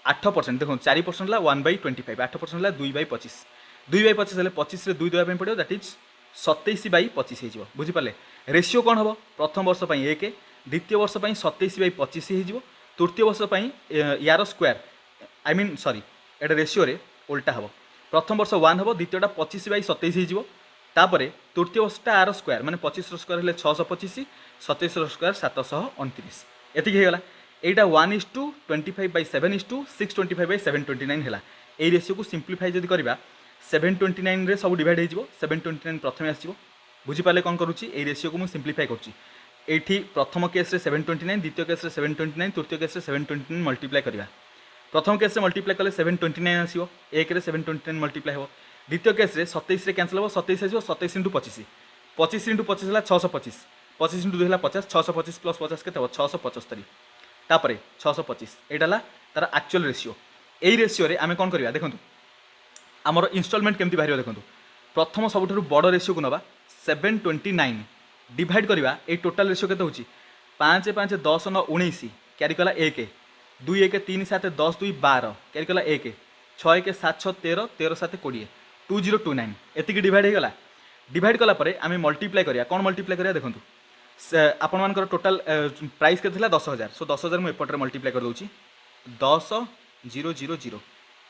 8% देखो 4% ला 1/25 8% ला 2/25 2/25 हेले 25 रे 2 देबा पई पड़ियो दैट इज 27/25 हे जिवो बुझी पाले रेशियो कोन हबो प्रथम वर्ष पई 1 द्वितीय वर्ष पई 27/25 हे जिवो तृतीय वर्ष पई यार square I mean sorry Etah ratio रे उल्टा हबो प्रथम वर्ष 1 हबो द्वितीयटा 25/27 हे जिवो तापरे तृतीय वर्षटा आर स्क्वायर माने 25 रो स्क्वायर हेले 625 27 रो स्क्वायर 729 एतिक हे गला एटा 1:25/7:625/729 हैला ए रेशियो को सिंप्लीफाई जदी करबा 729 रे सब डिवाइड हे जिवो 729 प्रथमे आसीबो बुझी पाले कोन करूची ए रेशियो को मु सिंप्लीफाई करूची एठी प्रथम केस रे 729 द्वितीय केस रे 729 तृतीय केस रे 729 मल्टीप्लाई करबा प्रथम केस रे मल्टीप्लाई कले 729 आसीबो एक रे 729 मल्टीप्लाई हो द्वितीय केस रे 27 रे कैंसिल हो 27 आसीबो 27 * 25 25 * 25 होला 625 25 * 2 होला 50 625 + 50 केते हो 675 तापरे 625 एटा ला तार एक्चुअल रेशियो एई रेशियो रे आमे कोन करबा देखंतु हमर इंस्टॉलमेंट केमती बाहिरो देखंतु प्रथम सबठु बड़ रेशियो को नबा 729 डिवाइड करवा ए टोटाल रेशियो केते होची 5 5 10 9 19 क्यारी कला 1 2 1 3 7 10 2 12 क्यारी कला 1 6 1 7 6 13 13 7 20 2029 एतिकी डिवाइड हे गला डिवाइड कला परे आमे मल्टीप्लाई करिया कोन मल्टीप्लाई करिया देखंतु आपण मानकर टोटाल प्राइस के थिला 10000 सो 10000 मु एपट रे मल्टीप्लाई कर दोची 10000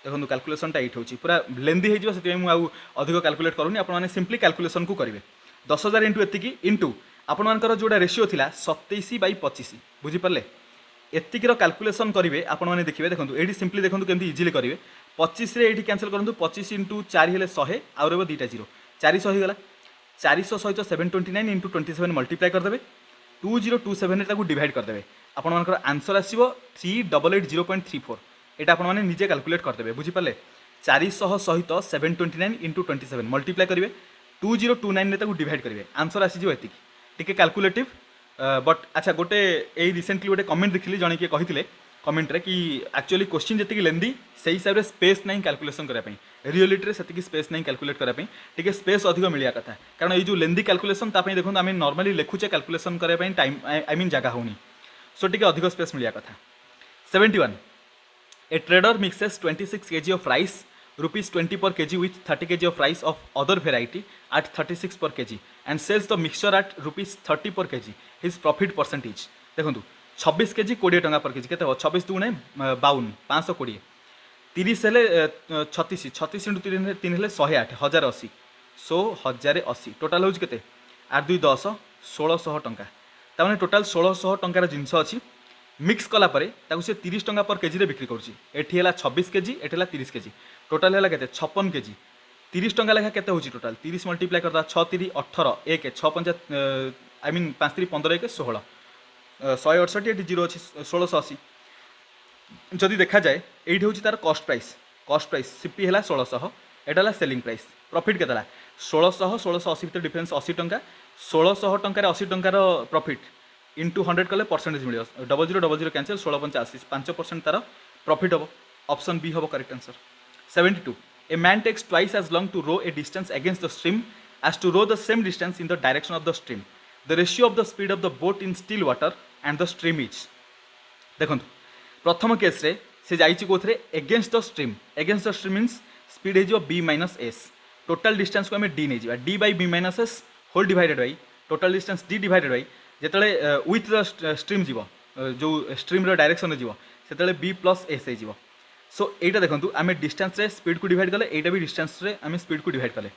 देखो कैलकुलेसनटा एट होची पूरा लेंदी हे जिवो सेति मु आउ अधिक कैलकुलेट करूनी आपण माने सिंपली कैलकुलेशन को करिवे 10000 इंटू एतिकी इंटू आपण मानकर जोडा रेशियो थिला 27/25 बुझी परले एतिकीर कैलकुलेशन करिवे आपण माने देखिबे देखंतु एडी सिंपली देखंतु केमती इजीली करिवे 25 रे एठी कैंसिल करंतु 25 इंटू 4 हेले 100 आउ रेबो दुईटा 0 400 हे गला 400 सहित 729 इंटू 27 मल्टीप्लाई कर देबे 2027 रे ताकू डिवाइड कर देबे आपण मानकर आंसर आसीबो 3880.34 एटा आपण माने निजे कैलकुलेट कर देबे बुझी परले 400 सहित 729 इंटू 27 मल्टीप्लाई करिवे 2029 रे ताकू डिवाइड करिवे आंसर आसी जो एतिकी टिके कैलकुलेटिव बट अच्छा गोटे ए रिसेंटली गोटे कमेंट देखिली जणे के कहिथिले कमेंट रे कि एक्चुअली क्वेश्चन जति लेंदी से हिसाब रे स्पेस नहीं कैलकुलेशन करा पई रियलिटी रे सेति स्पेस नहीं कैलकुलेट करा पई टिके स्पेस अधिक मिलिया कथा कारण ए जो लेंदी कैलकुलेशन ता पई देखो आमे नॉर्मली लेखुचे कैलकुलेशन करा पई टाइम आई मीन जगह होनी सो टिके अधिक स्पेस मिलिया कथा 71 ए trader mixes 26 kg of rice rupees 20 per kg with 30 kg of rice of other variety at 36 per kg and sells the mixture at rupees 30 per kg his profit percentage देखंतु 26 kg 20 टंका पर KG केते 26 दुने 52 520 30 हेले 36 36 into 3 हेले 108 1080 सो 1080 total होज केते 8 2 10 1600 टंका ताने टोटल 1600 टंकार जिंस अछि मिक्स कला परे ताकू से 30 टंका पर केजी रे बिक्री करुच्ची एठी है 26 केजी एठी है 30 केजी टोटाल है के 56 केजी 30 टंका लेखा के टोटाल 30 मल्टीप्लाई करदा 6 3 18 1 6 5 आई मीन 5 3 15 1 16 168 एटी 0 अच्छी 1680 जदि देखा जाए ये हूँ तार कस्ट प्राइस सीपी है 1600 एटा है सेलिंग प्राइस प्रॉफिट केतला 1600 1680 भितर डिफरेंस 80 टंका 1600 टंकार 80 टंकार प्रॉफिट इंटू 100 कले परसेंटेज मिले 0000 कैंसल 1685 5% तार प्रॉफिट हम ऑप्शन बी हम correct answer 72 a man takes twice as long to row a distance against the stream as to row the same distance in the direction of the stream the ratio of the speed of the boat in still water and the stream is देखो प्रथम case रे से जाइए कौन against the stream means speed हो b minus s total distance को आम D नहीं D by B minus S whole divided by total distance D divided by जिते विथ द स्ट्रीम जीव जो स्ट्रीम डायरेक्शन जीव से बी प्लस एस हो सो यहाँ देखो आम डिस्टेंस रे स्पीड को डिवाइड कले यहाँ भी डिस्टेंस रे आम स्पीड को डिवाइड कले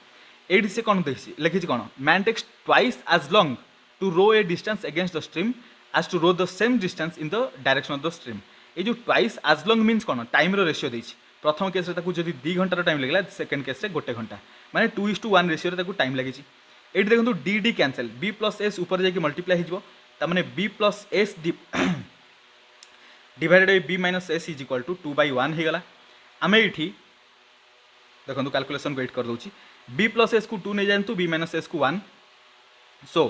ये से कौन लिखी कौन man takes twice as long to row a distance against the stream as to row the same distance in the direction of the stream ये जो ट्वाइस एज लॉन्ग मीन्स कौन टाइम रेशियो देती प्रथम केस जब 2 घंटार time लगे second case 1 घंटा माने 2:1 रेशियो टाइम लगी ये देखो D D cancel B plus S ऊपर जाकि मल्टीप्लाई हो B plus S divided by B minus S is equal to 2/1 होगा आम ये देखो कैलकुलेसन को एट कर दूँ बी प्लस एस को 2 नहीं जातु बी माइनस एस को 1 so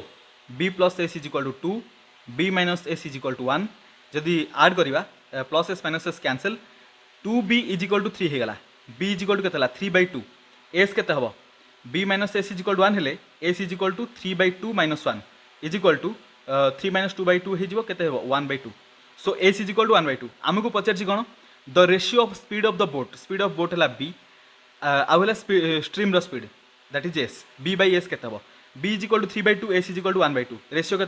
b plus s is equal to 2 b minus S is equal to 1 जदि आड करवा plus s minus s cancel 2b is equal to 3 होगा b इज इक्वल टू के 3/2 S के हम b minus S is equal to 1 हेले s is equal to 3/2 minus 1 is equal to 3 minus 2/2 हो 1/2 so s is equal to 1/2 आमको पचार कौन the ratio of speed of the boat है b आउ stream speed that is s b by s के b is equal to 3/2 s is equal to 1/2 ratio के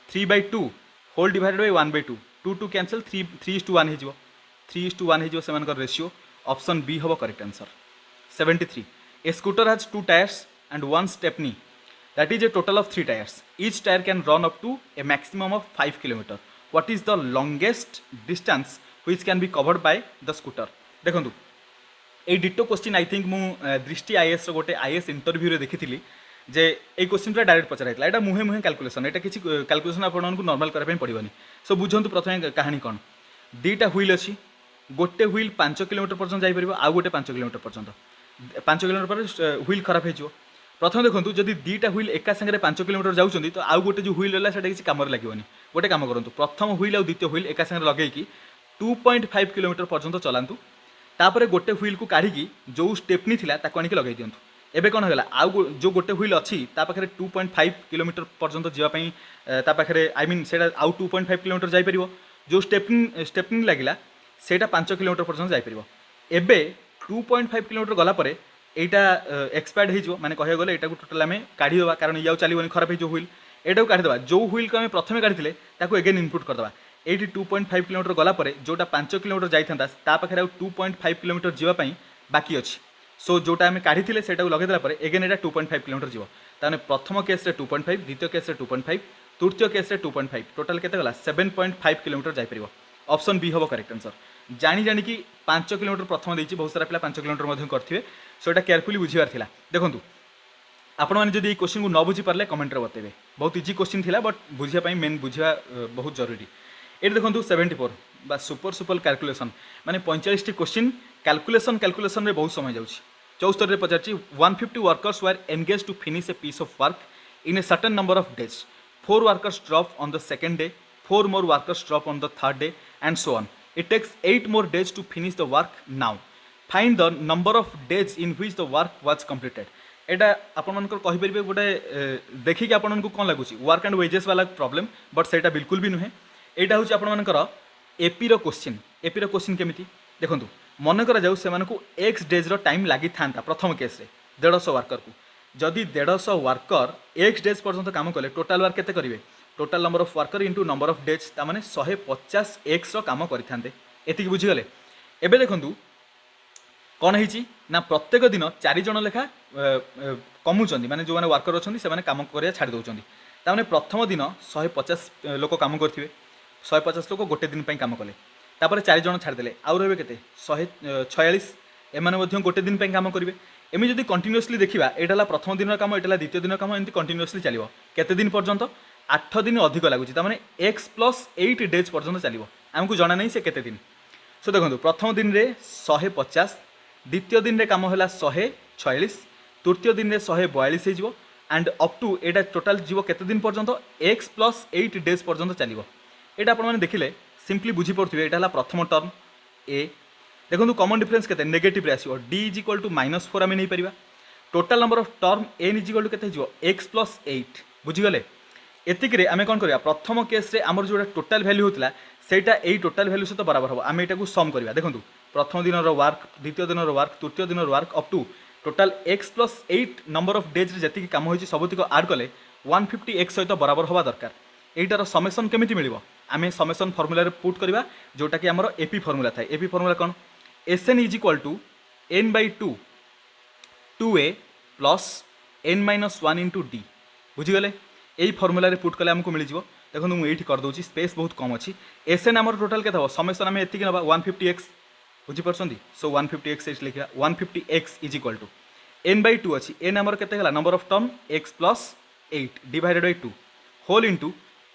3/2 whole divided by 1/2 2 cancel 3:1 हो 3:1 हो से रेशियो ऑप्शन बी हम correct answer 73 a scooter has 2 tyres and 1 stepney that is a total of 3 tyres each tyre can run up to a maximum of 5 kilometre what is the longest distance which can be covered by the scooter देखो ये ditto question I think मु दृष्टि IAS गोटे IAS interview रे देखी जे ये question पूरा direct पचरा है मुहे मुहे कैलकुलेसन यहाँ किसी कैलकुलेसन आपको नॉर्मल करने पड़ोनी सो बुझंतु प्रथम कहानी कौन दुईटा व्हील अच्छी गोटे व्हील 5 किलोमीटर पर्यंत जापर आउ गोटे 5 किलोमीटर पर्यंत 5 किलोमीटर पर व्हील खराब हो प्रथम देखो जब दुईटा व्हील एका सागर 5 किलोमीटर जाऊँच तो आउ गोटे जो व्हील है किसी कम लगे गोटे कम करूँ प्रथम व्हील और द्वितीय व्हील एका सागर लगे 2.5 किलोमीटर पर्यंत चलातु तापर गोटे व्हील को काढ़ी जो स्टेपनी थी आनिक लगे दिंतु एबे कौन होगा आउ जो गोटे व्हील अच्छी पाखे 2.5 किलोमीटर पर्यंत जावाई आई मीन से आउ 2.5 किलोमीटर जापर जो स्टेपनी लगिला सेटा 5 किलोमीटर पर्यंत जापर एबे 2.5 किलोमीटर गलापर यहाँ एक्सपायर्ड हो माने कह गले यहाँ टोटाल आम काढ़ीदेवा कारण ये चलनी खराब हो व्हील यहाँ काढ़ीदेवा जो व्हील को आम प्रथम काढ़ी एगेन इनपुट करदे ये 2.5 किलोमीटर गलापर जोटा 5 किलोमीटर जाता पाखे 2.5 किलोमीटर जावाई बाकी अच्छी सो जोटा आम काढ़ी से लगेदेला एगेन यहाँ 2.5 किलोमीटर जीव ताने प्रथम केस 2.5 द्वितीय केस 2.5 तृतीय केस 2.5 टोटाल केते गला 7.5 किलोमीटर जापर ऑप्शन बी हम करेक्ट आंसर जानी जानी कि 5 किलोमीटर प्रथम देती बहुत सारा पिला 5 किलोमीटर करेंगे सो यहाँ केयरफुली बुझार था देखूँ आपण मैंने जब क्वेश्चन को न बुझी पारे कमेंट रे बतेबे बहुत इजी क्वेश्चन थिला बट बुझापी मेन बुझा बहुत जरूरी ये देखो 74 बा सुपर कैलकुलेसन माने 45 क्वेश्चन कैलकुलेसन रे बहुत समय जाउछि 74 रे पचारछि 150 workers were engage to finish a piece of work in a certain number of days 4 workers drop on the second day 4 more workers drop on the third day and so on it takes 8 more days to finish the work now find the number of days in which the work was completed एटा आपण मानकर कहि परिबे गोटे देखि कि आपण को कोन लागुछि वर्क एंड वेजेस वाला प्रॉब्लम बट सेटा बिल्कुल भी नुहे एटा होछि आपण मानकर एपी रो क्वेश्चन केमिति देखंतु मन करा जाऊ से मानको एक्स डेज रो टाइम लागि थांता प्रथम केस रे 150 वर्कर को जदि 150 वर्कर एक्स डेज पर्यंत काम कले टोटल वर्क केते करिवे total number of worker into number of days ता माने 150 एक्स रो काम करि थांते एतिकी बुझी गले एबे देखंतु कौन है ना प्रत्येक दिन 4 जन लेखा कमुंट माने जो मैंने वर्कर अच्छा से काम करा छाड़ी दौरान ताने प्रथम दिन 150 लोक काम करेंगे 150 लोक गोटे दिन कम कले तापर 4 जन छाड़देले आउ रही के 146 एम गोटे दिन कम करेंगे एमि जदि कंटिन्यूअसली देखा यहाँ प्रथम दिन काम यहाँ द्वितीय दिन काम एमती कंटिन्यूअसली चलो केते दिन पर्यंत 8 दिन अधिक लगुच तार x+8 डेज पर्यंत चलो आमको जना नहीं से केते दिन। सो देखो प्रथम दिन में 150 द्वितीय दिन में कम है 146 तृतीय दिन में 142 हो and up to Etah total जीव केते दिन पर्यंत x+8 डेज पर्यंत चलो यहाँ आपने देखिले सिंपली बुझी पड़े यहाँ प्रथम टर्म ए देखो कॉमन डिफरेंस के नेगेटिव आसो डी इज इक्वल टू -4 आम नहीं पार total number of term n is equal to के x+8 बुझीगले एतिक आम कौन करवा प्रथम केस रे आमर जो टोटाल वैल्यू होता सेटा यही टोटाल वैल्यू सहित बराबर हम आम यहाँ सम करवा देखो प्रथम दिन वर्क द्वितीय दिन वर्क तृतीय दिन work up to total x+8 number of days रे जति काम होती सबुतिक आड कले 150x सहित बराबर हवा दरकार एटार समेसन केमिति मिलिबो आम समेसन फर्मुला पुट करवा जोटा कि आमर एपी फर्मुला थाए एपी फर्मुला कौन Sn is equal to n/2 2a plus n-1 into d बुझीगले यही फर्मुला पुट कले आमको मिल जाव देखो मुझे ये करदे स्पेस बहुत कम अच्छी Sn आमर टोटाल के समेसन आम एति ना 150x बुझीपार सो 150x लिखा 150x is equal to n/2 अच्छी n आमर के number of term x+8 divided by 2 whole into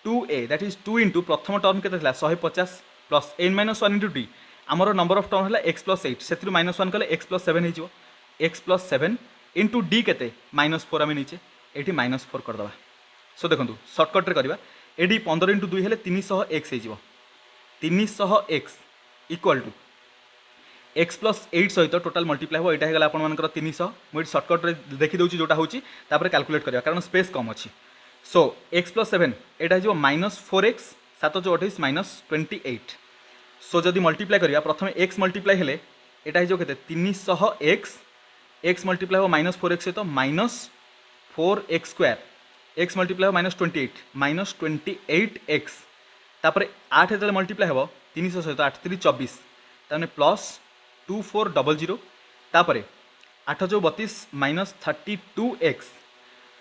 2a that is 2 into प्रथम टर्म के 150 प्लस n-1 इंटू डी आमर नंबर ऑफ टर्म है x+8 से -1 कले x+7 हो x+7 इंटू डी के -4 आम नीचे ये -4 करदे। सो देखो सर्टकट्रे करवा ये 15 इंटू 2 है 300x हो 300x इक्वल टू x+8 सहित टोटाल मल्टीप्लाई हो यहाँ आपर 300 मुझे सर्टकट्रे देखीदे जोटा हूँ कैलकुलेट करवा कारण स्पेस कम अच्छी। सो x+7 यहाँ -4x 7×28 -28 सो जदि मल्टीप्लाई करवा प्रथम x मल्टीप्लाई हेले यहाँ हो के 300x x मल्टीप्लाई हो -4x सहित -4x² x मल्टीप्लाई हो -28 -28x तापर 8 जो मल्टीप्लाई हो 300 सहित 8 3 24 ताने प्लस 2400 तापर 8 जो 32 -32x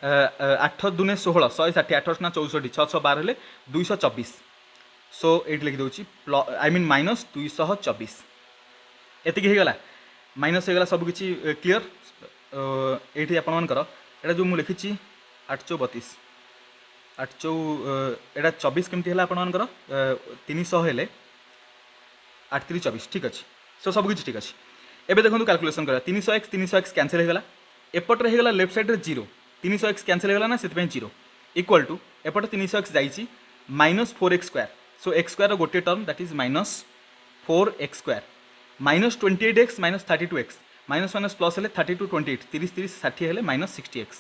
8 दूने 16 160 8 ना 64 612 हेले 224 सो ये लिखिदे आई मीन -224 एतिक होगला माइनस होगला सबकि क्लीयर ये आपर एटा जो मुझे लिखी 832 एटा 24 केमती है आपर 300 हेले 8 3 24 ठीक अच्छे सो सबकि ठीक अच्छे एबे देखो कैलकुलेशन करा 300x कैंसिल होगला एपटे होगला लेफ्ट साइड 0 300x कैंसिल होगला ना से 0 इक्वल टू एपटे 300x जाइए -4x² सो x² गोटे term that is -4x² -28x -32x minus minus plus है 32 28 30 30 60 हेले -60x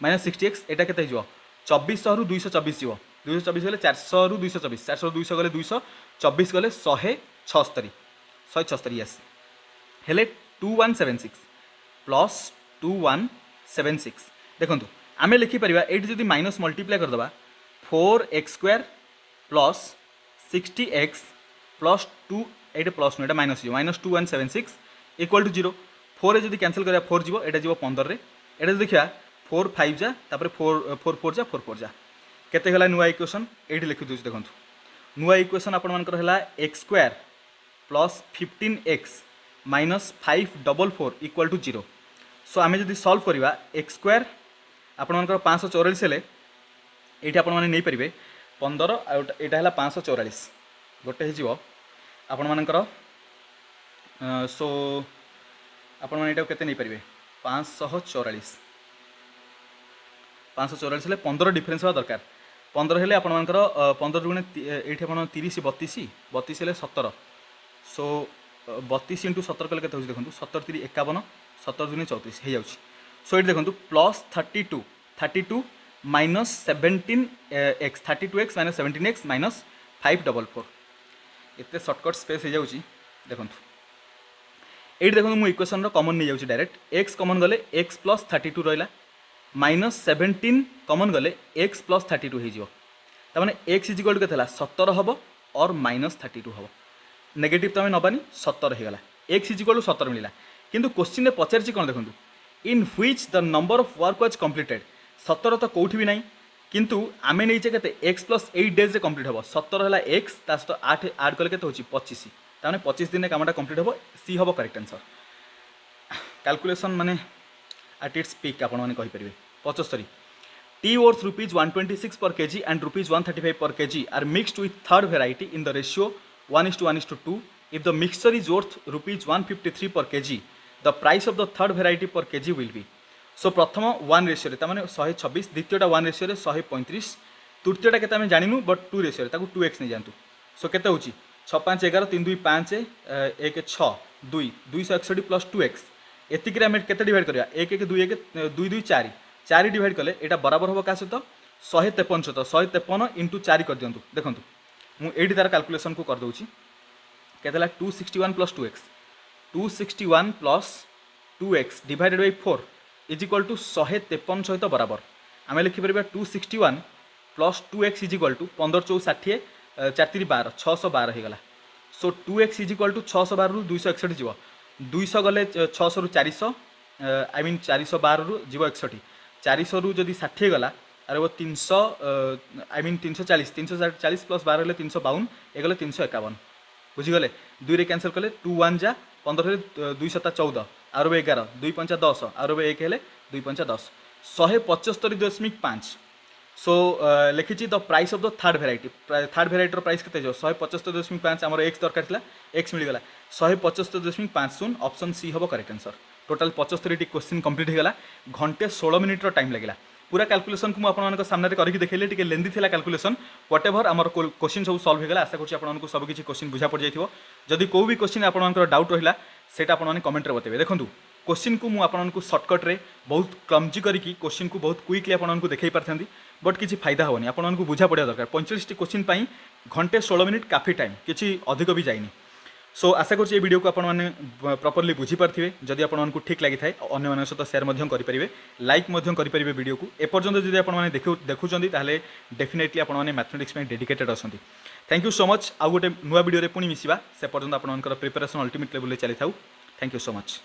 -60x एटा केते हिजो 2400 रु 224 जीव 224 हेले 400 रु 224 400 रु 200 गले 224 गले 176 176 यस हेले 2176 प्लस 2176 देखंतु आमे लिखि परिबा एटी जदि माइनस मल्टीप्लाई कर दबा 4x² प्लस 60x प्लस 2 एटा प्लस नो एटा माइनस जीव -2176 इक्वल टू 0 4 जदि कैंसिल करा 4 जीव एटा जीव 15 रे एटा देखिया 4 5 जा तापर 4 4 4 जा 4 4 जा केते हला नुवा इक्वेशन एटी लिखि दोछ देखंतु नुवा इक्वेशन आपन मानकर हला x² plus 15x minus 544 equal to 0 so आमे जदि सॉल्व करबा x² आपन मानकर 544 हेले एटी आपन माने नै परिबे 15 एटा हला 544 गोटे हे जीव आपन मानकर सो आपण मैंने ये केते नहीं पारे 544 544 हेले 15 डिफरेन्स हवा दरकार 15 हेले आपण मानकर 15 गुणे एठी आपण 30 32 32 हेले 17 सो 32 इंटू 17 कले केते होछि देखंतु 17 3 51 17 दुने 34 हे जाउछि सो एठी देखंतु plus 32 minus 17x 32x minus 17x minus 544 एते शॉर्टकट स्पेस हे जाउछि देखंतु ये देखो मुझे इक्वेशन कॉमन नहीं जाऊँ डायरेक्ट x कॉमन गले x प्लस 32 रहा -17 कॉमन गले x प्लस 32 हो x इज इक्वल टू के 17 हम और -32 हम नेगेटिव तो आम नबानी 17 होगला x इज इक्वल टू 17 मिला किंतु क्वेश्चन में पचार कौन देखो इन which the number of work was completed 17 तो कौटी भी ना किंतु आमे नहीं के एक्स प्लस 8 डेज कंप्लीट हम 17 है एक्स ता सहित 8 आड कले के 25 ताने 25 दिन कामटा कंप्लीट हम सी हम करेक्ट आंसर। कैलकुलेशन माने एट इट्स पीक आपण मैंने कहींपर 75 T worth ₹126 per kg and ₹135 per kg are mixed with third variety in the ratio 1:1:2. If the mixture is worth ₹153 per kg, the price of the third variety per kg will be. सो प्रथम 1 ratio ताने 126 द्वितीयटा 1 ratio 135 तृतीयटा के आम जानू but 2 ratio 2x नहीं जातु। सो के 6 5 11 3 2 5 1 6 2 261 plus 2x एतिक आम के डिवाइड करवा 1 1 2 1 2 2 4 4 डिवाइड कले यहाँ बराबर हम क्या सहित 153 सहित 153 इंटू 4 कर दिंतु। देखो मुझे तार कैलकुलेशन को करदे के 261 plus 2x 261 plus 2x divided by 4 is equal to 153 सहित बराबर आम लिखिपर 261 plus 2x is equal to 15 4 60 4 12 612 होगा। सो 2x इज इक्वल टू 612 रू 261 जीव 200 गले 600 रू 400 आई मीन 412 रू जीव 61 400 रू जदि 60 गला अरे वो 300 आई मीन 340 340 प्लस 12 हेल्ले 352 ये गले 351 बुझीगले 2 रे कैंसल कले 2 1 जा 15 2 7 14 आरो 11 2 5 10 आरो 1 हेले 2 5 10 175.5। सो लिखी the price of the third variety price केते जो 175.5 आमर एक्स दरकार थिला एक्स मिल गला 175.50 ऑप्शन सी हम correct answer. Total 75 question complete हो गला घंटे 16 मिनिट टाइम लगिला। पूरा कैलकुलेशन को मुझे सामने करके देखिए टी लेंदी थी कैलकुलेशन व्हाट एवर आमर क्वेश्चन सब सॉल्व होगा। आशा करूँ आपको सब किसी क्वेश्चन बुझा पड़ जाइए। जदि कोई भी क्वेश्चन आपंकर डाउट रहा सेटा आपने कमेंट बताइए। देखो क्वेश्चन को मुझे सर्टकट रे बहुत क्लमजी करके क्वेश्चन को बहुत क्विकली आपको देखई पारथी बट किसी फायदा हेनी आपको बुझा पड़ा दरकार। 45 क्वेश्चन घंटे 16 मिनिट काफी टाइम किसी अधिक भी जाइनी। सो आशा करुँच वीडियो को आपने प्रॉपर्ली बुझीपारे जदि आपको ठीक लगी थाए अन्य सहित सेयार करेंगे लाइक करेंगे वीडियो को एपर्यंत जब आपने देखुं डेफिनेटली आपने मैथमेटिक्स में डेडिकेटेड अच्छा। Thank you so much. आउ गोटे नुआ वीडियो पुणी मिसवा से पर्यंत आपंकर प्रिपेरेसन अल्टिमेट लेवल चली था। Thank you so much.